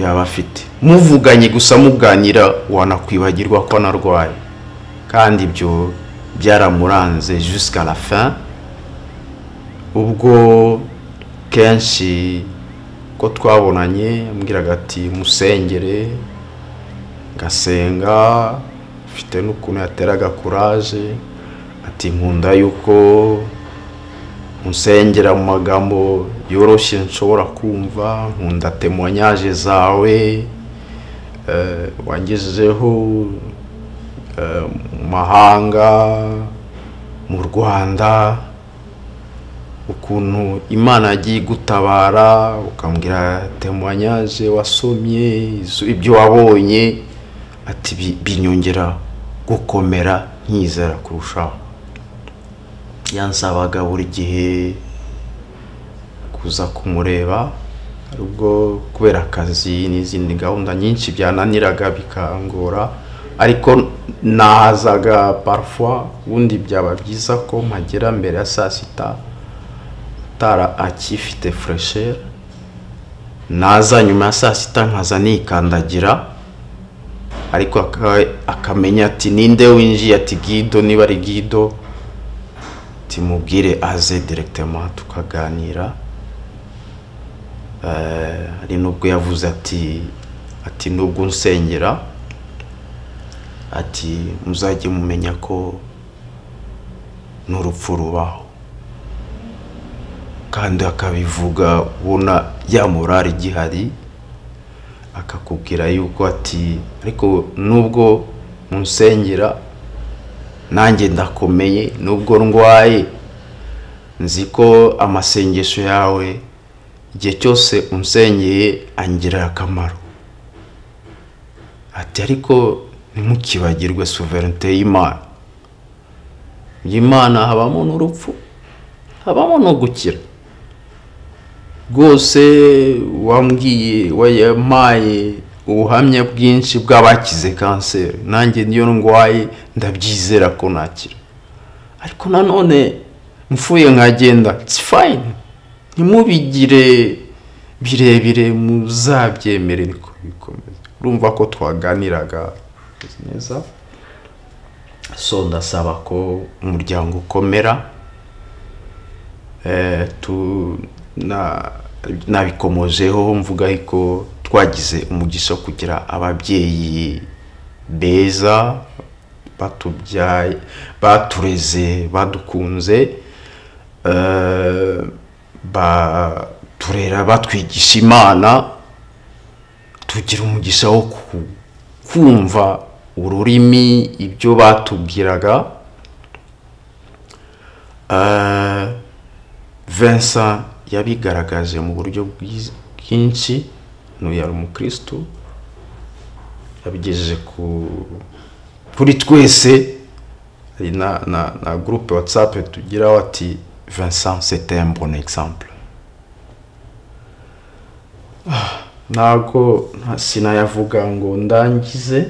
yaba afite. Muvuganye gusa muganira, wanakwibagirwa ko narwaye, kandi ibyo byaramuranze jusqu'à la fin. Ubwo kenshi ko twabonanye, ambwiraga ati musengere, ngasenga, mfite n'ukuntu yateraga kuraje ati nkunda yuko unsengera mu magambo yoroshye nshobora kumva, nkunda témoignage zawe wangejejeho mu mahanga, mu Rwanda, ukuntu Imana yagiye gutabara, ukambwira témoignage wasomye, ibyo wabonye, ati binyongera gukomera nkizera kurushaho. Yansabaga buri gihe kuza kumureba, ubwo kubera akazi n'izindi gahunda nyinshi byananiraga bikangora, ariko nahazaga parfois, ubundi byaba byiza ko mpagera mbere ya saa sita atara akifite fraîcheur, naza nyuma ya saa sita nkaza nikandagira, ariko akamenya ati ninde winjiye, ati Guido, niba ari Guido timubwire aze directement tukaganira. Ari nubwo yavuze ati nubwo nsengera, ati muzajye mumenya ko n'urupfu rubaho, kandi akabivuga ubona ya morale igihari, akakubwira yuko ati ariko nubwo munsengera nanjye ndakomeye, nubwo ndwaye nzi ko amasengesho yawe igihe cyose unsengeye angirira akamaro. Ati ariko ntimukibagirwe souveraineté y'Imana. Y'Imana habamo n'urupfu, habamo no gukira. Rwose wambwiye wayampaye ubuhamya bwinshi bw'abakize kanseri, nanjye niyo ndwaye ndabyizera ko nakira. Ariko nanone mfuye nkagenda, it's fine, ntimubigire birebire, muzabyemere niko bikomeza. Urumva ko twaganiraga neza. So ndasaba ko umuryango ukomera, nabikomojeho mvuga ko twagize umugisha kugira ababyeyi beza batubyaye, batureze, badukunze, baturera, batwigisha Imana, tugira umugisha wo kumva ururimi ibyo batubwiraga. Vincent yabigaragaje mu buryo bwinshi, yari umukristo, yabigejeje kuri twese. na groupe WhatsApp tugira ati Vincent c'était un bon exemple. Ntabwo sinayavuga ngo ndangize.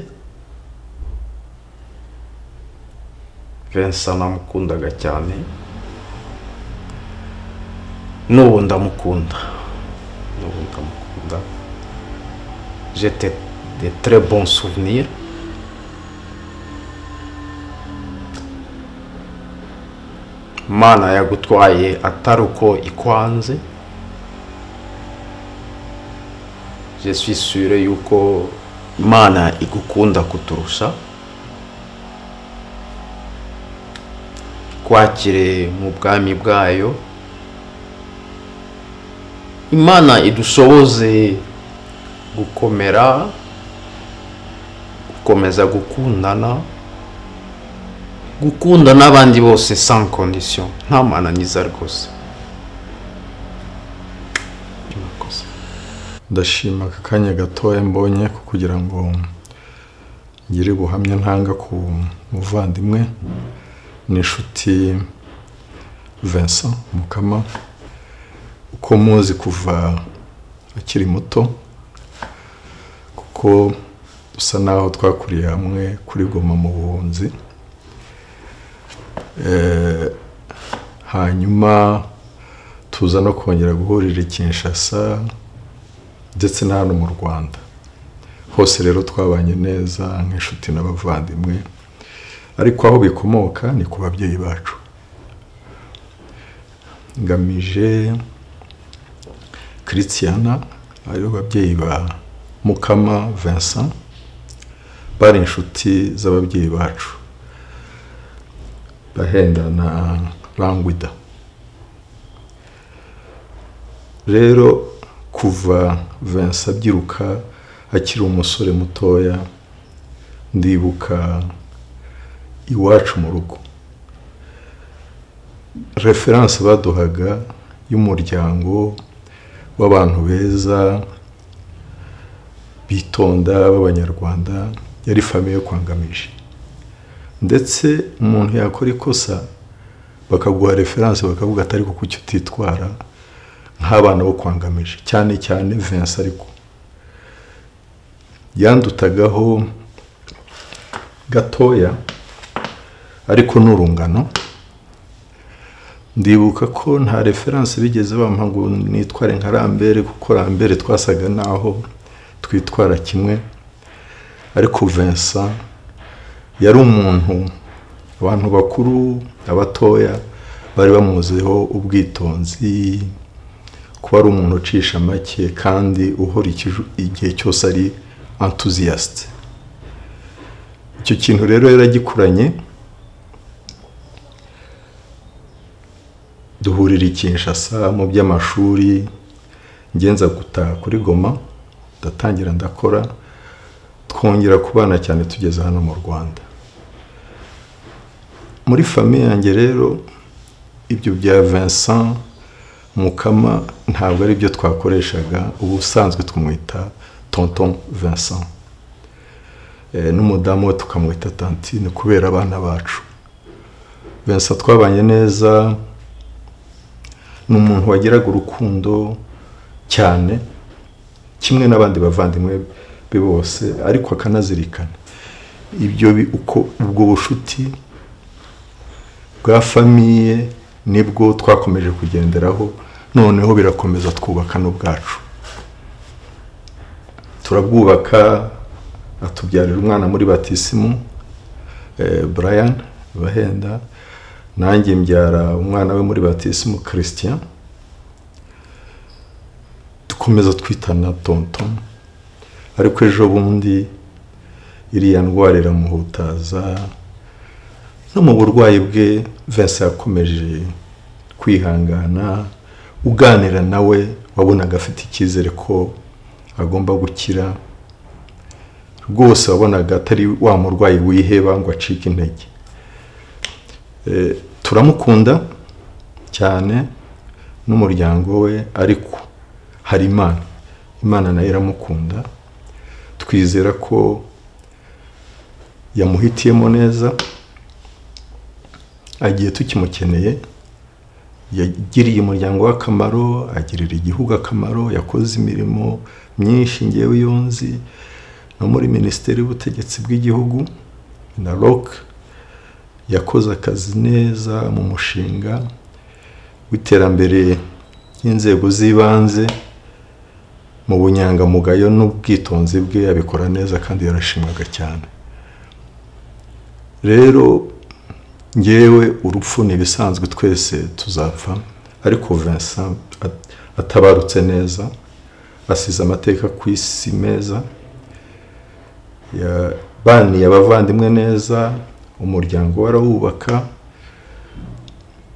Vincent namukundaga cyane, n'ubu ndamukunda. J'étais de très bons souvenirs. Mana yagutwaye ataruko ikwanze. Je suis sûr yuko Mana igukunda kuturusha. Kwakire mu bwami bwayo. Imana idushoboze gukomera, gukomeza gukundana, gukunda n'abandi bose sans condition, nta mananiza rwose. Ndashima akanya gatoya mbonye kugira ngo ngire buhamya ntanga ku muvandimwe n'inshuti Vincent Mukama, uko muzi kuva akiri muto, kuko dusa naho twakuriye hamwe kuri Goma mu Buhunzi. Hanyuma tuza no kongera guhurira Kinshasa ndetse na hano mu Rwanda. Hose rero twabanye neza nk'inshuti n'abavandimwe, ariko aho bikomoka ni ku babyeyi bacu. Ngamije Christiana ari babyeyi ba Mukama Vincent, bari inshuti z'ababyeyi bacu Bahenda na Rangwida. Rero kuva Vincent abyiruka akiri umusore mutoya, ndibuka iwacu mu rugo reference baduhaga y'umuryango w'abantu beza bitonda b'abanyarwanda yari famille yo Kwangamije. Ndetse umuntu yakora ikosa bakaguha reference bakavuga atari ko kucyo utitwara nk'abana bo Kwangamije, cyane cyane Vincent ariko yandutagaho gatoya ariko n'urungano. Ndibuka ko nta reference bigeze bampa ngo nitware nka Rambere, kuko Rambere twasaga naho twitwara kimwe, ariko Vincent yari umuntu abantu bakuru abatoya bari bamuzeho ubwitonzi, kuba ari umuntu ucisha make kandi uhora igihe cyose ari enthusiast. Icyo kintu rero yaragikuranye. Duhurira Kinshasa mu by'amashuri, ngenza gutaha kuri Goma, ndatangira ndakora, twongera kubana cyane tugeze hano mu Rwanda. Muri famille yanjye rero ibyo bya Vincent Mukama ntabwo ari byo twakoreshaga, ubusanzwe tumwita tonton Vincent, n'umudamu we tukamwita tantine kubera abana bacu. Vincent twabanye neza, n'umuntu wagiraga urukundo cyane kimwe n'abandi bavandimwe be bose, ariko akanazirikana ibyo uko ubwo bushuti bwa famille nibwo twakomeje kugenderaho, noneho birakomeza twubaka n'ubwacu. Turabwubaka, atubyarira umwana muri batisimu Brian Bahenda, nanjye mbyara umwana we muri batisimu Christian, dukomeza twitana tonton. Ariko ejo bundi iriya ndwara iramuhutaza, no mu burwayi bwe Vincent yakomeje kwihangana, uganira nawe wabonaga afite icyizere ko agomba gukira rwose, wabonaga atari wa murwayi wiheba ngo acike intege. Turamukunda cyane n'umuryango we, ariko hari Imana nayo iramukunda. Twizera ko yamuhitiyemo neza, agiye tukimukeneye, yagiriye umuryango w'akamaro, agirira igihugu akamaro, yakoze imirimo myinshi ngewe yonzi no muri Minisiteri y'Ubutegetsi bw'Igihugu na ROC. Yakoze akazi neza mu mushinga w'iterambere y'inzego z'ibanze, mu bunyangamugayo n'ubwitonzi bwe abikora neza kandi yarashimwaga cyane. Rero ngewe urupfu nibisanzwe, twese tuzapfa, ariko Vincent atabarutse neza, asize amateka ku isi meza, baniye abavandimwe neza, umuryango warawubaka.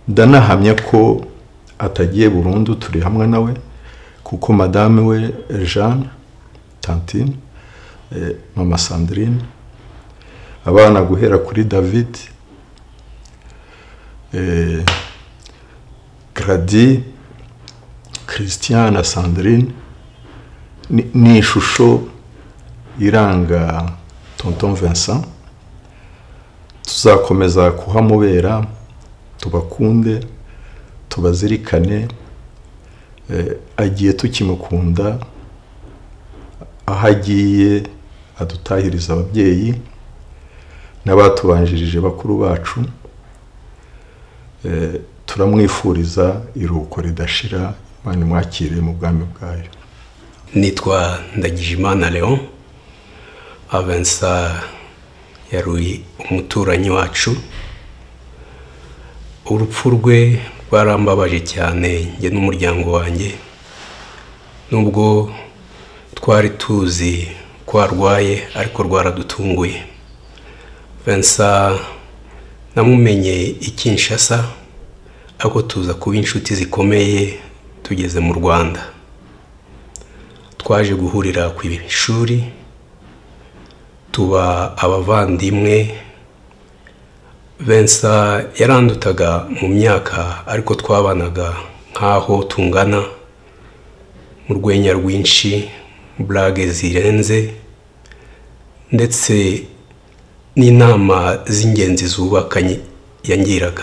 Ndanahamya ko atagiye burundu, turi hamwe nawe, kuko madame we Jeanne Tantine, mama Sandrine, abana guhera kuri David, Grady, Christian na Sandrine, ni ishusho iranga tonton Vincent. Tuzakomeza kuhamubera, tubakunde, tubazirikane. Agiye tukimukunda, aho agiye adutahiriza ababyeyi n'abatubanjirije bakuru bacu. Turamwifuriza iruhuko ridashira, Imana imwakire mu bwami bwayo. Nitwa Ndagijimana Leon. Vincent yari umuturanyi wacu. Urupfu rwe rwarambabaje cyane njye n'umuryango wanjye, nubwo twari tuzi ko arwaye ariko rwaradutunguye. Vincent namumenye i Kinshasa ariko tuza kuba inshuti zikomeye tugeze mu Rwanda. Twaje guhurira ku ishuri tuba abavandimwe. Vincent yarandutaga mu myaka ariko twabanaga nkaho tungana, mu rwenya rwinshi, blague zirenze ndetse n'inama z'ingenzi zubakanye yangiraga.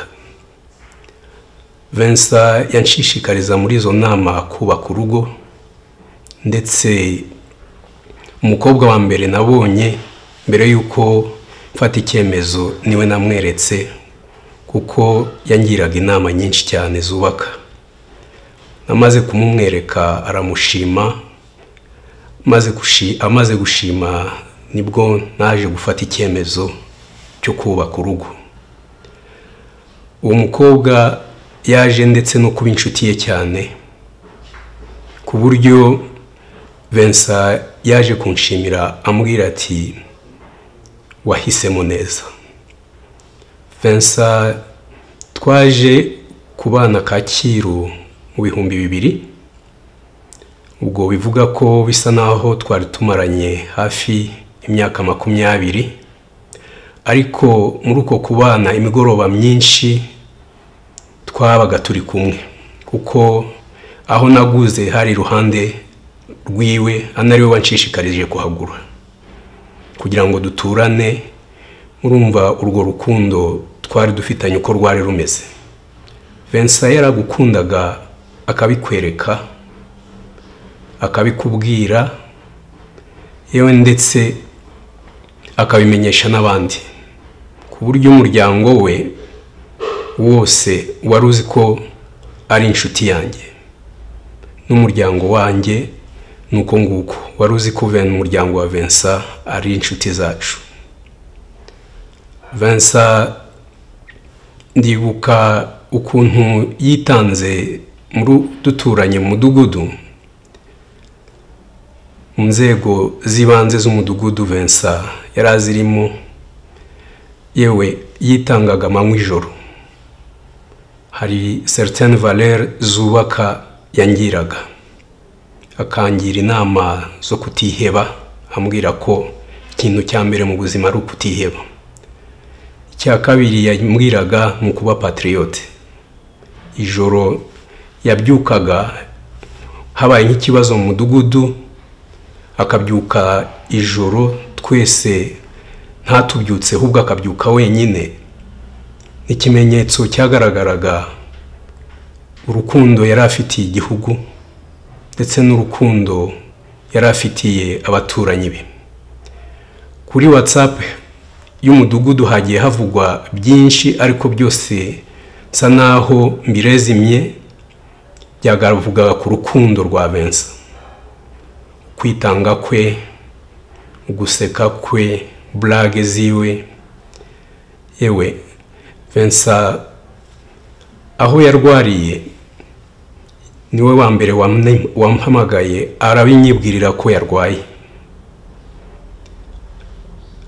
Vincent yanshishikariza muri izo nama kubaka urugo, ndetse umukobwa wa mbere nabonye mbere yuko mfata icyemezo niwe namweretse, kuko yangiraga inama nyinshi cyane zubaka. Namaze kumumwereka aramushima, amaze gushima nibwo naje gufata icyemezo cyo kubaka urugo. Uwo mukobwa yaje ndetse no kuba inshuti ye cyane, ku buryo Vincent yaje kunshimira ambwira ati wahisemo neza. Vincent twaje kubana Kacyiru mu 2000, ubwo bivuga ko bisa naho twari tumaranye hafi imyaka 20, ariko muri uko kubana imigoroba myinshi twabaga turi kumwe, kuko aho naguze hari iruhande rwiwe, anariwe wanshishikarije kuhagura kugira ngo duturane. Murumva urwo rukundo twari dufitanye uko rwari rumeze. Vincent yaragukundaga akabikwereka, akabikubwira, yewe ndetse akabimenyesha n'abandi, ku buryo umuryango we wose wari uzi ko ari inshuti yanjye, n'umuryango wanjye nuko nguko wari uzi ko umuryango wa Vincent ari inshuti zacu. Vincent ndibuka ukuntu yitanze duturanye mu mudugudu, mu nzego z'ibanze z'umudugudu. Vincent yari azirimo, yewe yitangaga amanywa ijoro. Hari certaines valeurs zubaka yangiraga, akangira inama zo kutiheba, ambwira ko ikintu cya mbere mu buzima ari ukutiheba. Icya kabiri yambwiraga mu kuba patriote. Ijoro yabyukaga habaye nk'ikibazo mu mudugudu, akabyuka ijoro twese ntatubyutse, ahubwo akabyuka wenyine. Ikimenyetso cyagaragaraga urukundo yari afitiye igihugu ndetse n'urukundo yari afitiye abaturanyi be. Kuri WhatsApp y'umudugudu hagiye havugwa byinshi, ariko byose nsa naho mbirezimye, byagavugaga ku rukundo rwa Vincent, kwitanga kwe, guseka kwe, blague ziwe. Yewe Vincent aho yarwariye niwe wa mbere wampamagaye arabinyibwirira ko yarwaye.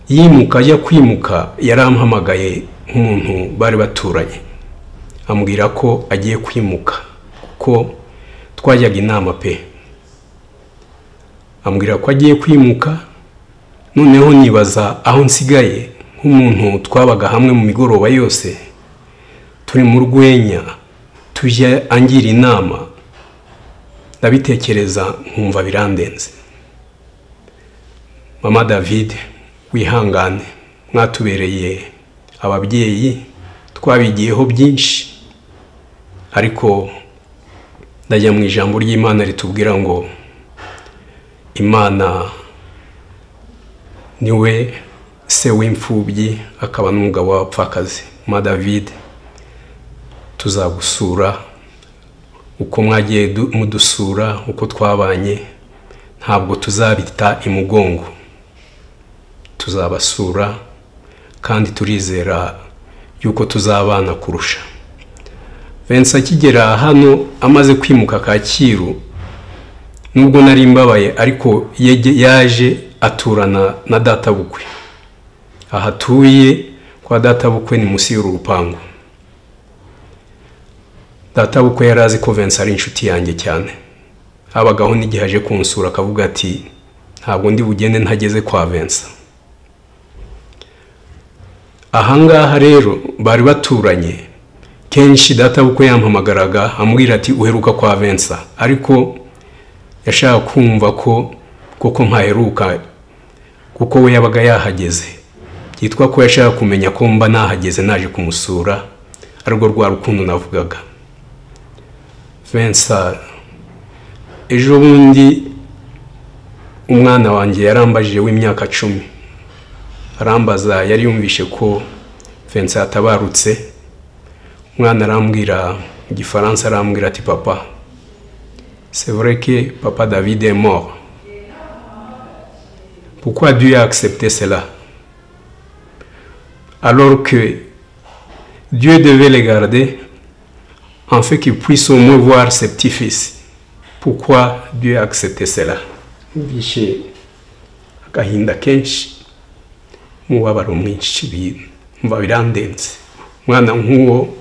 Yimuka ajya kwimuka yarampamagaye nk'umuntu bari baturanye, ambwira ko agiye kwimuka, kuko twajyaga inama pe. Ambwira ko agiye kwimuka, noneho nibaza aho nsigaye nk'umuntu twabaga hamwe mu migoroba yose turi mu rwenya, tujya angira inama. Ndabitekereza nkumva birandenze. Mama David, wihangane, mwatubereye ababyeyi, twabigiyeho byinshi, ariko ndajya mu ijambo ry'Imana ritubwira ngo Imana niwe se w'imfubyi akaba n'umugabo w'abapfakazi. Mama David, tuzagusura uko mwagiye mudusura, uko twabanye, ntabwo tuzabita imugongo, tuzabasura kandi turizera yuko tuzabana kurusha. Vincent akigera hano amaze kwimuka Kacyiru, nubwo nari mbabaye, ariko yaje aturana na data bukwe. Aha atuye kwa data bukwe ni munsi y'uru rupangu. Data bukwe yari azi ko Vincent ari inshuti yanjye cyane. Habagaho n'igihe aje kunsura akavuga ati ntabwo ndi bugende ntageze kwa Vincent. Ahangaha rero bari baturanye. Kenshi data bukwe yampamagaraga ambwira ati uheruka kwa Vincent, ariko yashaka kumva ko koko mpaheruka kuko we yabaga yahageze. Yitwa ko yashaka kumenya ko mba nahageze naje kumusura, ariko rwa rukundo navugaga. Vincent ejo bundi umwana wanjye yarambajije w'imyaka 10. Arambaza yari yumvishe ko Vincent atabarutse. Umwana arambwira igifaransa, arambwira ati papa, c'est vrai que papa David est mort. Pourquoi Dieu a accepté cela? Alors que Dieu devait les garder afin qu'ils puissent au moins voir ses petits-fils. Pourquoi Dieu a accepté cela? Bishe agahinda kenshi, mubabaro mwinshi, mva birandenze. Mwana nk'uwo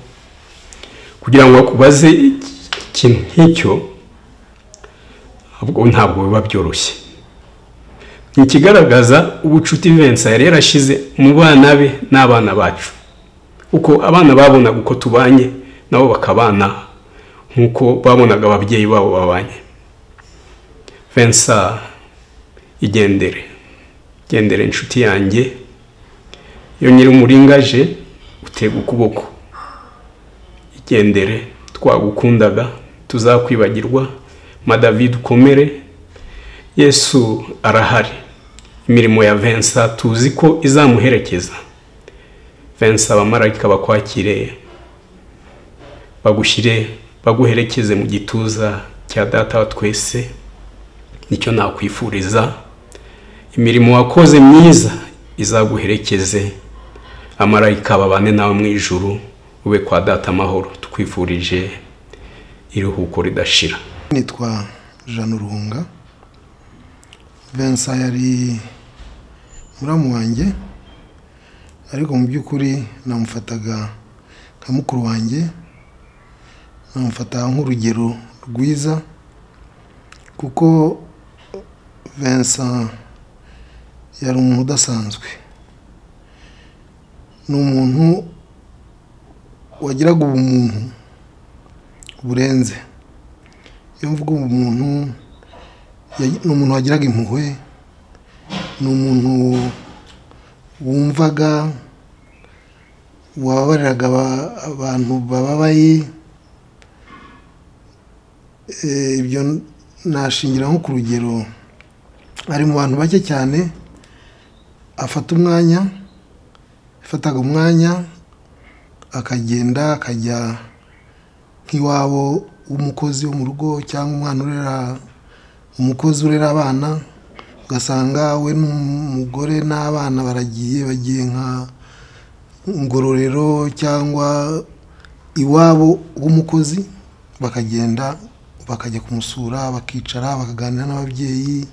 kugira ngo akubaze ikintu nk'icyo ntabwo biba byoroshye. Ni ikigaragaza ubucuti Vincent yari yarashize mu bana be n'abana bacu, uko abana babonaga uko tubanye nabo bakabana nk'uko babonaga ababyeyi babo babanye. Vincent igendere inshuti yanjye, iyo nyiri umuringaje utega ukuboko. Igendere, twagukundaga, tuzakwibagirwa. David ukomere, Yesu arahari. Imirimo ya Vincent tuzi ko izamuherekeza. Vincent abamarayika bakwakire, bagushyire, baguherekeze mu gituza cya data wa twese. Nicyo nakwifuriza. Imirimo wakoze myiza izaguherekeze, amarayika babane nawe mu ijuru, ube kwa data amahoro. Tukwifurije iruhuko ridashira. Nitwa Jean Ruhunga. Vincent yari muramu wanjye, ariko mu by'ukuri namufataga nka mukuru wanjye, namufata nk'urugero rwiza, kuko Vincent yari umuntu udasanzwe. Ni umuntu wagiraga ubumuntu burenze. Iyo mvuga ubumuntu, ni umuntu wagiraga impuhwe, ni umuntu wumvaga, wababariraga abantu bababaye. Ibyo nashingira nko ku rugero, ari mu bantu bake cyane afataga umwanya akagenda akajya nk'iwabo w'umukozi wo mu rugo, cyangwa umukozi urera abana, ugasanga we n'umugore n'abana bagiye nka Ngororero cyangwa iwabo w'umukozi, bakagenda bakajya kumusura, bakicara bakaganira n'ababyeyi,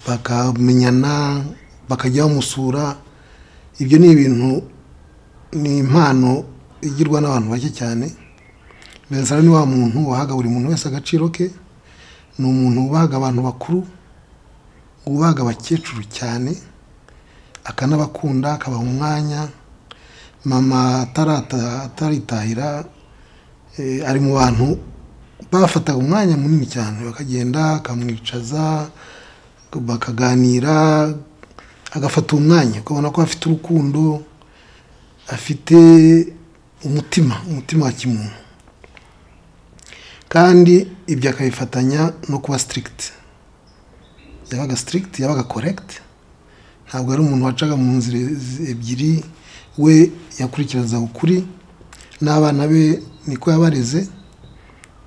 bakamenyana, bakajya bamusura. Ibyo ni ibintu, ni impano igirwa n'abantu bake cyane. Vincent ni wa muntu wahaga buri muntu wese agaciro ke. Ni umuntu ubahaga abantu bakuru, ubahaga abakecuru cyane, akanabakunda, akabaha umwanya. Mama ataritahira, ari mu bantu bafataga umwanya munini cyane, bakagenda akamwicaza, bakaganira, agafata umwanya, ukabona ko afite urukundo, afite umutima wa kimuntu. Kandi ibyo akabifatanya no kuba strict. Yabaga strict, yabaga correct. Ntabwo ari umuntu wacaga mu nzira ebyiri. We yakurikiraza ukuri, n'abana be niko yabareze.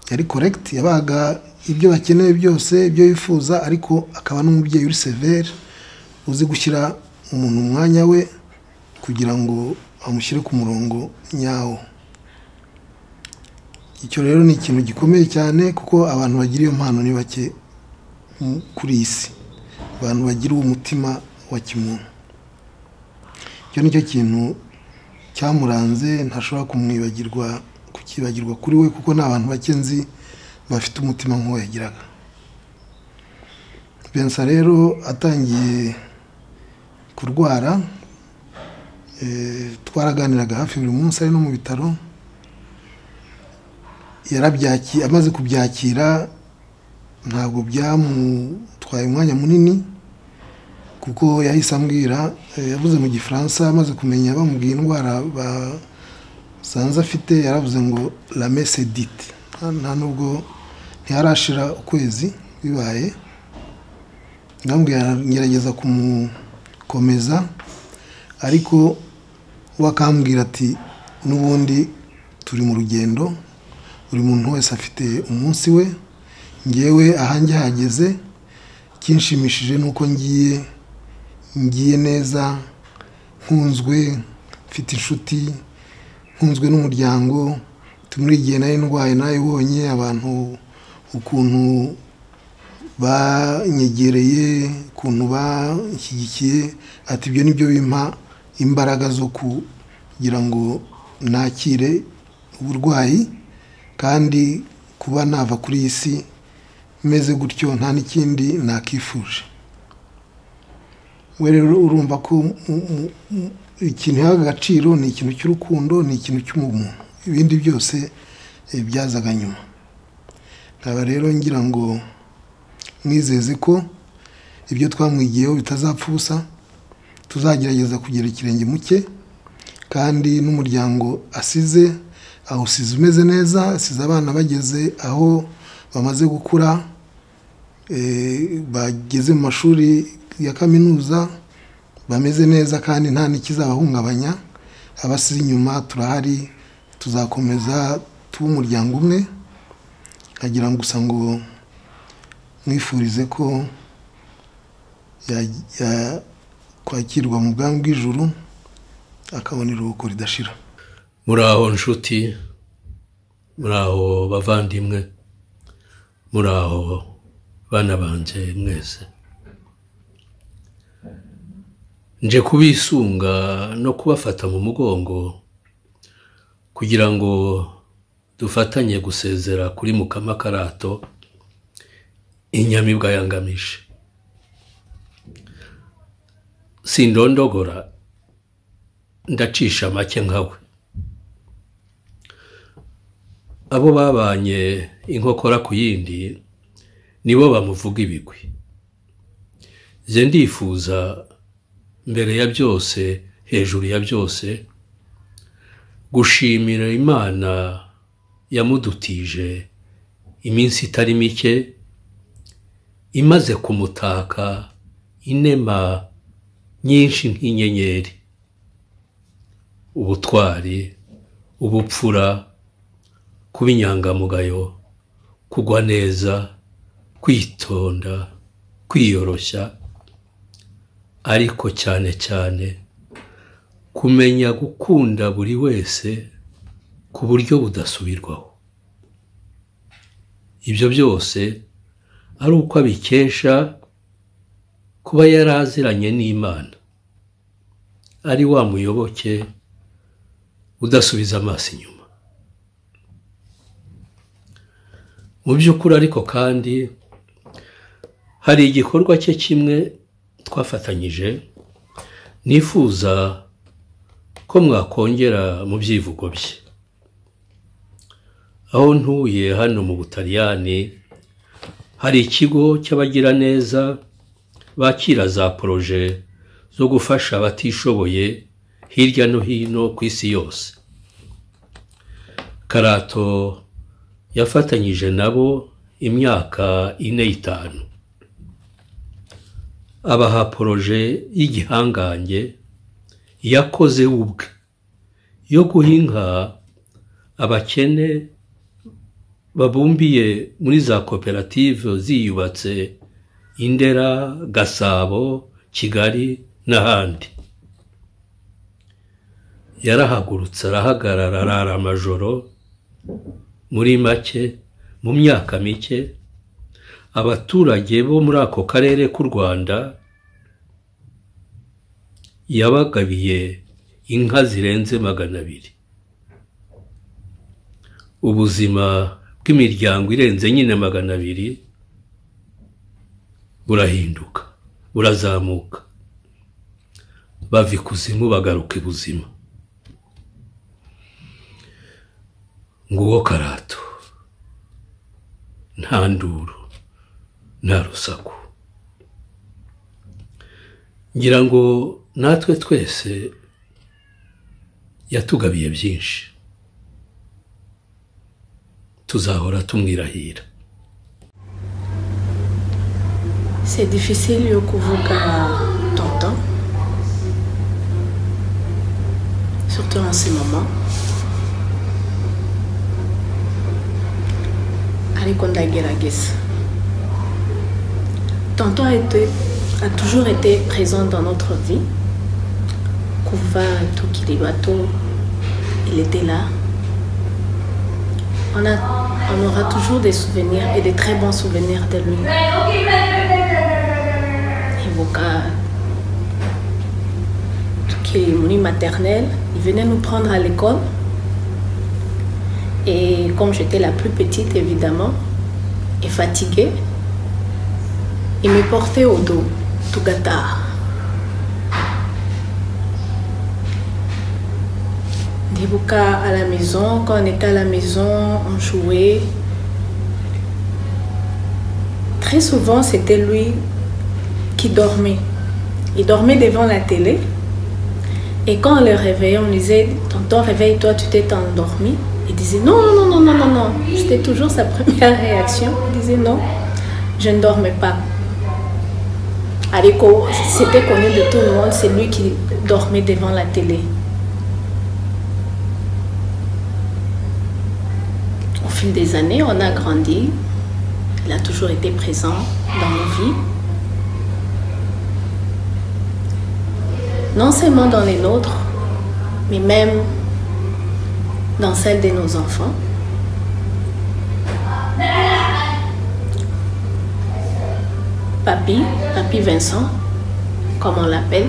Yari correct, yabaga ibyo bakeneye byose, ibyo yifuza, ariko akaba n'umubyeyi uri severe, uzi gushyira umuntu umwanya we kugira ngo amushyire ku murongo nyawo. Icyo rero ni ikintu gikomeye cyane, kuko abantu bagira iyo mpano ni bake kuri isi. abantu bagira umutima wa kimuntu. Icyo nicyo kintu cyamuranze, ntashobora kukibagirwa kuri we, kuko ni abantu bake nzi bafite umutima nk'uwo yagiraga. Vincent rero atangiye kurwara, twaraganiraga hafi buri munsi ari no mu bitaro. Amaze kubyakira ntabwo byamutwaye umwanya munini, kuko yahise ambwira, yavuze mu Gifaransa, amaze kumenya bamubwiye indwara basanze afite, yaravuze ngo la messe dite. Nta nubwo ntiyarashira ukwezi bibaye, ngerageza kumukomeza, ariko we akambwira ati n'ubundi turi mu rugendo, buri muntu wese afite umunsi we, ngewe ahanjye hageze, kinshimishije nuko ngiye neza, nkunzwe, mfite inshuti, nkunzwe n'umuryango. Muri igihe nari ndwaye nayibonye abantu ukuntu banyegereye, ukuntu banshyigikiye, ati ibyo nibyo bimpa imbaraga zo kugira ngo nakire uburwayi, kandi kuba nava kuri iyi si meze gutyo nta n'ikindi nakifuje. We rero urumva ko ikintu yahaga agaciro ni ikintu cy'urukundo, ni ikintu cy'umuntu, ibindi byose byazaga nyuma. Nkaba rero ngira ngo mwizeze ko ibyo twamwigiyeho bitazapfa ubusa, tuzagerageza kugera ikirenge muke, kandi n'umuryango asize awusize umeze neza, asize abana bageze aho bamaze gukura, bageze mu mashuri ya kaminuza, bameze neza kandi nta n'ikizabahungabanya. Abasize inyuma turahari, tuzakomeza tuba umuryango umwe. Nkagira ngo gusa ngo mwifurize ko kwakirwa mu bwami bw'ijuru, akabona iruhuko ridashira. Muraho nshuti, muraho bavandimwe, muraho bana banje mwese. Nje kubisunga no kubafata mu mugongo kugira ngo dufatanye gusezera kuri Mukama Karato, inyamibwa yangamije. Sindondogora, ndacisha make nkawe. Abo babanye inkokora ku yindi nibo bamuvuga ibigwi. Je ndifuza mbere ya byose, hejuru ya byose, gushimira Imana yamudutije iminsi itari mike, imaze kumutaka inema nyinshi nk'inyenyeri, ubutwari, ubupfura, kuba inyangamugayo, kugwa neza, kwitonda, kwiyoroshya, ariko cyane cyane kumenya gukunda buri wese ku buryo budasubirwaho. Ibyo byose ari uko abikesha kuba yaraziranye n'Imana, ari wa muyoboke udasubiza amaso inyuma. Mu by'ukuri ariko kandi hari igikorwa cye kimwe twafatanyije, nifuza ko mwakongera mu byivugo bye. Aho ntuye hano mu Butaliyani, hari ikigo cy'abagiraneza bakira za proje zo gufasha abatishoboye hirya no hino ku isi yose. Karato yafatanyije nabo imyaka 4-5. Abaha proje y'igihangange yakoze ubwe yo guhinga abakene babumbiye muri za koperative ziyubatse Indera, Gasabo, Kigali n'ahandi. Yarahagurutse arahagarara arara amajoro, muri make mu myaka mike abaturage bo muri ako karere k'u Rwanda yabagabiye inka zirenze 200. Ubuzima bw'imiryango irenze nyine 200 burahinduka, burazamuka, bava ikuzimu bagaruka ibuzima. Nguwo Karato, nta nduru, nta rusaku. Ngira ngo natwe twese yatugabiye byinshi, tuzahora tumwirahira. C'est difficile yo kuvuga tonton, surtout en ce moment. Ariko ndagerageza. Tonton a toujours été présent dans notre vie. Kuva tukiribato, il était là. On aura toujours des souvenirs et des très bons souvenirs de lui. Ivoka, qui est mon maternelle, il venait nous prendre à l'école. Et comme j'étais la plus petite, évidemment, et fatiguée, il me portait au dos, tout gâtard. Ivoka à la maison, quand on était à la maison, on jouait. Très souvent, c'était lui qui dormait. Il dormait devant la télé. Et quand on le réveillait, on disait, tonton, réveille-toi, tu t'es endormi. Il disait, non, non, non, non, non, non. C'était toujours sa première réaction. Il disait, non, je ne dormais pas. Aliko, c'était connu de tout le monde, c'est lui qui dormait devant la télé. Au fil des années, on a grandi. Il a toujours été présent dans nos vies. Non seulement dans les nôtres, mais même dans celles de nos enfants. Papy Vincent, comme on l'appelle.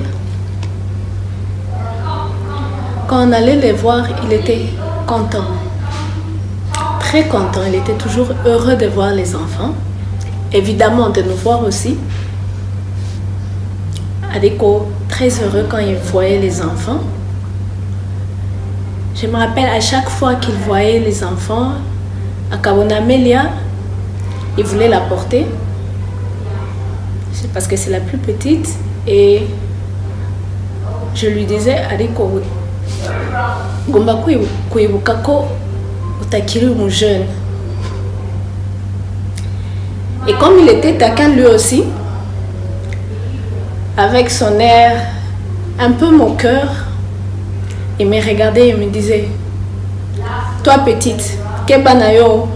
Quand on allait les voir, il était content. Très content, il était toujours heureux de voir les enfants. Évidemment, de nous voir aussi. Adeko, très heureux quand il voyait les enfants. Je me rappelle à chaque fois qu'il voyait les enfants, à Kabonamelia, il voulait la porter. C'est parce que c'est la plus petite. Et je lui disais, Adeko, Gomba Kuibukako, Utakiri mon jeune. Et comme il était taquin lui aussi, avec son air un peu moqueur, il me regardait et me disait, toi petite, Kebanayo.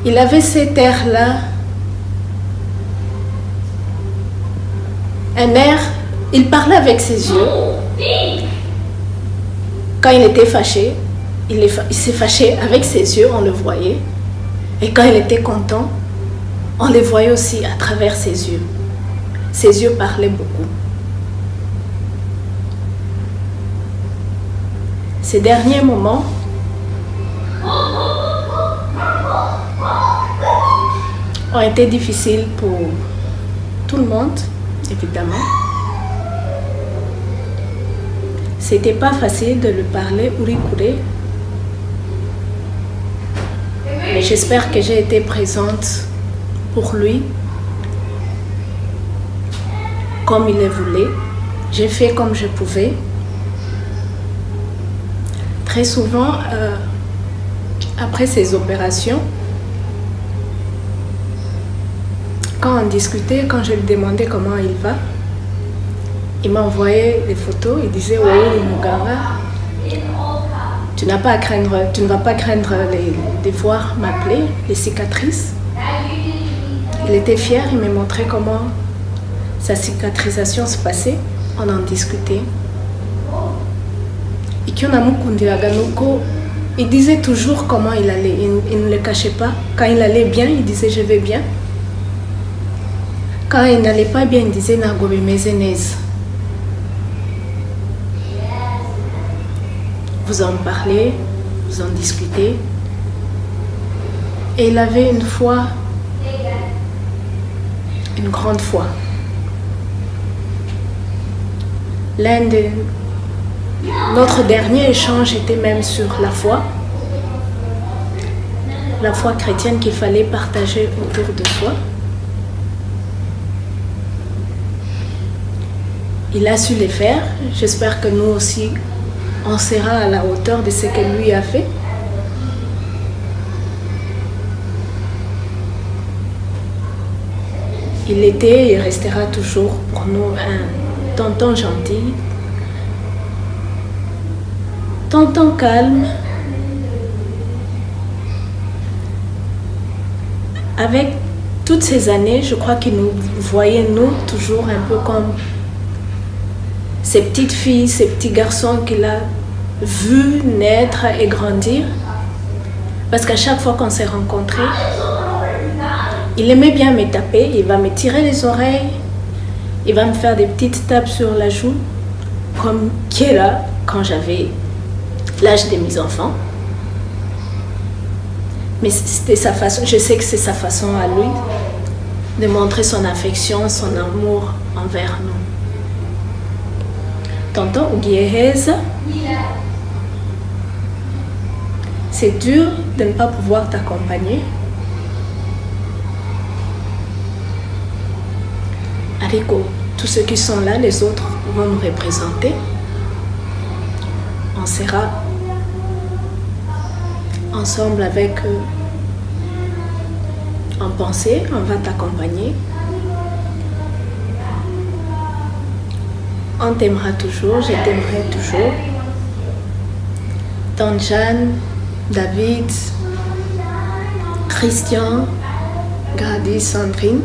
Il avait cet air-là, un air, il parlait avec ses yeux. Quand il était fâché, il s'est fâché avec ses yeux, on le voyait. Et quand il était content, on le voyait aussi à travers ses yeux. Ses yeux parlaient beaucoup. Ces derniers moments ont été difficiles pour tout le monde, évidemment. C'était pas facile de lui parler ou l'écouter. Mais j'espère que j'ai été présente pour lui comme il le voulait. J'ai fait comme je pouvais. Très souvent, après ces opérations, quand on discutait, quand je lui demandais comment il va, il m'envoyait des photos, il disait « Oh, Muganga, tu n'as pas à craindre, tu ne vas pas craindre de voir m'appeler, les cicatrices. » Il était fier, il me montrait comment sa cicatrisation se passait, on en discutait. Et qu'on a mukundiraga nuko Il disait toujours comment il allait. Il ne le cachait pas. Quand il allait bien, il disait je vais bien. Quand il n'allait pas bien, il disait nagobe mezenez. Vous en parlez, vous en discutez. Et il avait une foi, une grande foi. Notre dernier échange était même sur la foi chrétienne qu'il fallait partager autour de soi. Il a su les faire. J'espère que nous aussi, on sera à la hauteur de ce que lui a fait. Il était et restera toujours pour nous un tonton gentil, tonton calme, avec toutes ces années, je crois qu'il nous voyait nous toujours un peu comme ces petites filles, ces petits garçons qu'il a vus naître et grandir. Parce qu'à chaque fois qu'on s'est rencontrés, il aimait bien me taper, il va me tirer les oreilles, il va me faire des petites tapes sur la joue, comme Kiera quand j'avais l'âge de mes enfants. Mais c'était sa façon, je sais que c'est sa façon à lui de montrer son affection, son amour envers nous. Tonton Ugieheza, c'est dur de ne pas pouvoir t'accompagner. Ariko, tous ceux qui sont là, les autres vont nous représenter. On sera ensemble avec eux en pensée, on va t'accompagner. On t'aimera toujours, je t'aimerai toujours. Tante Jeanne, David, Christian, Gladys, Sandrine,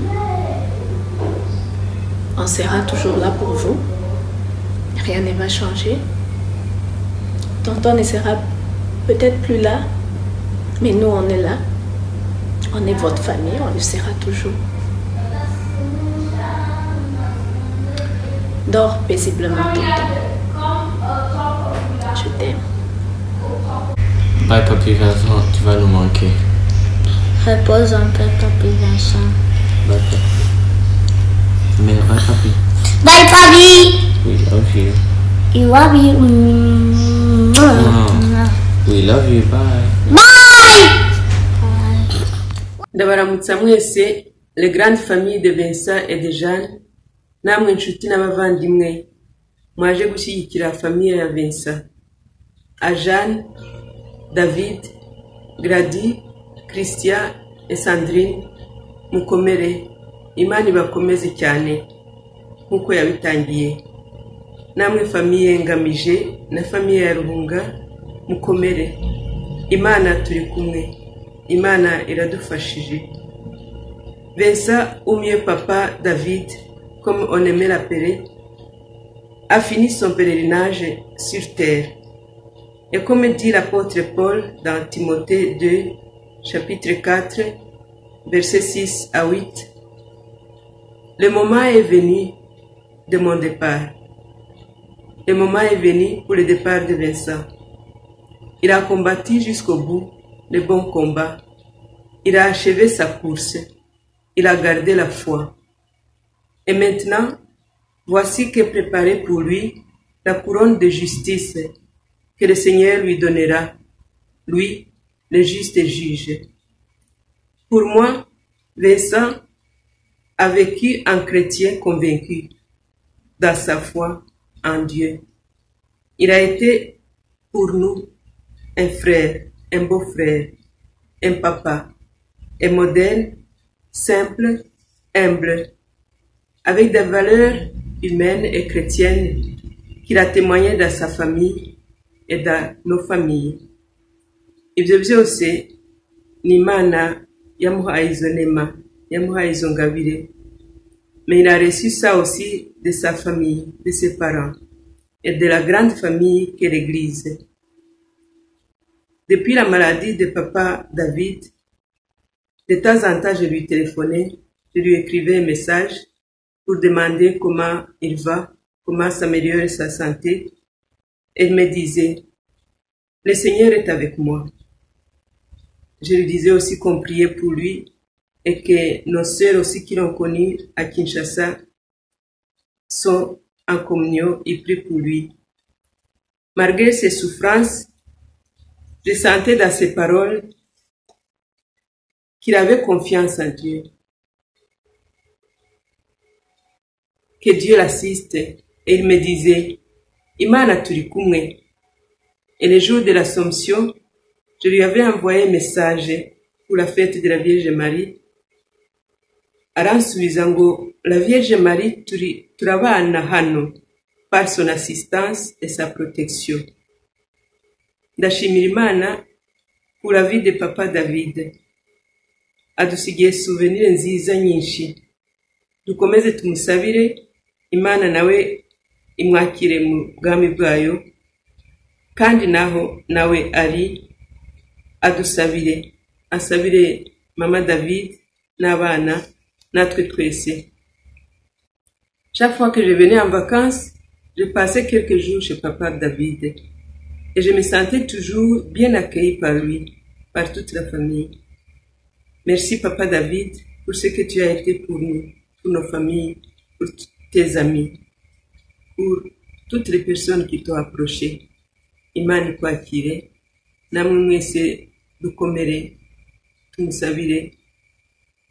on sera toujours là pour vous. Rien ne va changer. Tonton ne sera peut-être plus là, mais nous on est là. On est votre famille, on le sera toujours. Dors paisiblement, tonton. Je t'aime. Bye, Papy Vincent, tu vas nous manquer. Repose un peu, Papy Vincent. Bye, Papy. Mais bye, Papy. Bye, Papy. We love you. We love you. We love you, bye. Bye. Ndabaramutsa mwese, les grandes familles de Vincent et de Jeanne, namwe inshuti n'abavandimwe, mwaje gushyigikira famille ya Vincent. A Jeanne, David, Grady, Christian et Sandrine, mukomere, Imana ibakomeze cyane nkuko yabitangiye. Namwe famille Ngamije na famille ya Ruhunga, mukomere. Imana turi kumwe. Imana iradufashije. Vincent, ou mieux papa David, comme on aimait l'appeler, a fini son pèlerinage sur terre. Et comme dit l'apôtre Paul dans Timothée 2, chapitre 4, versets 6 à 8, le moment est venu de mon départ. Le moment est venu pour le départ de Vincent. Il a combattu jusqu'au bout le bon combat. Il a achevé sa course. Il a gardé la foi. Et maintenant, voici qu'est préparée pour lui la couronne de justice que le Seigneur lui donnera, lui, le juste juge. Pour moi, Vincent a vécu un chrétien convaincu dans sa foi en Dieu. Il a été pour nous un frère, un beau-frère, un papa, un modèle simple, humble, avec des valeurs humaines et chrétiennes qu'il a témoigné dans sa famille et dans nos familles. Ibyo byose ni Imana yamuhaye izo nema, yamuhaye izo ngabire. Mais il a reçu ça aussi de sa famille, de ses parents et de la grande famille qu'est l'Église. Depuis la maladie de papa David, de temps en temps, je lui téléphonais, je lui écrivais un message pour demander comment il va, comment s'améliorer sa santé. Elle me disait, le Seigneur est avec moi. Je lui disais aussi qu'on priait pour lui et que nos sœurs aussi qui l'ont connu à Kinshasa sont en communion et prient pour lui. Malgré ses souffrances, je sentais dans ses paroles qu'il avait confiance en Dieu. Que Dieu l'assiste. Et il me disait, Imana turi kumwe. Et le jour de l'Assomption, je lui avais envoyé un message pour la fête de la Vierge Marie. Aransubiza ngo la Vierge Marie turabana hano par son assistance et sa protection. Ndashimira Imana pour la vie de papa David. Adusigiye souvenir nziza nyinshi. Dukomeze tumusabire Imana nawe imwakire mu bwami bwayo kandi nawe ari adusabire asabire mama David n'abana natwe twese. Chaque fois que je venais en vacances, je passais quelques jours chez papa David et je me sentais toujours bien accueilli par lui, par toute la famille. Merci papa David pour ce que tu as été pour nous, pour nos familles, pour tes amis, pour toutes les personnes qui t'ont approché. Imana ikwakire, namwe mwese dukomere, tumusabire,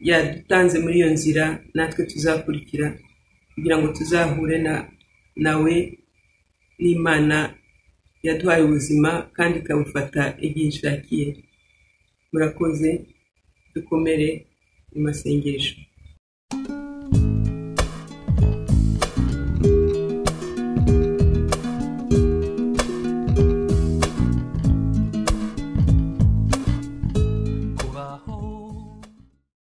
yadutanze muri iyo nzira natwe tuzakurikira kugira ngo tuzahure nawe n'Imana yaduhaye ubuzima kandi ikabufata igihe ishakiye. Murakoze, dukomere mu masengesho.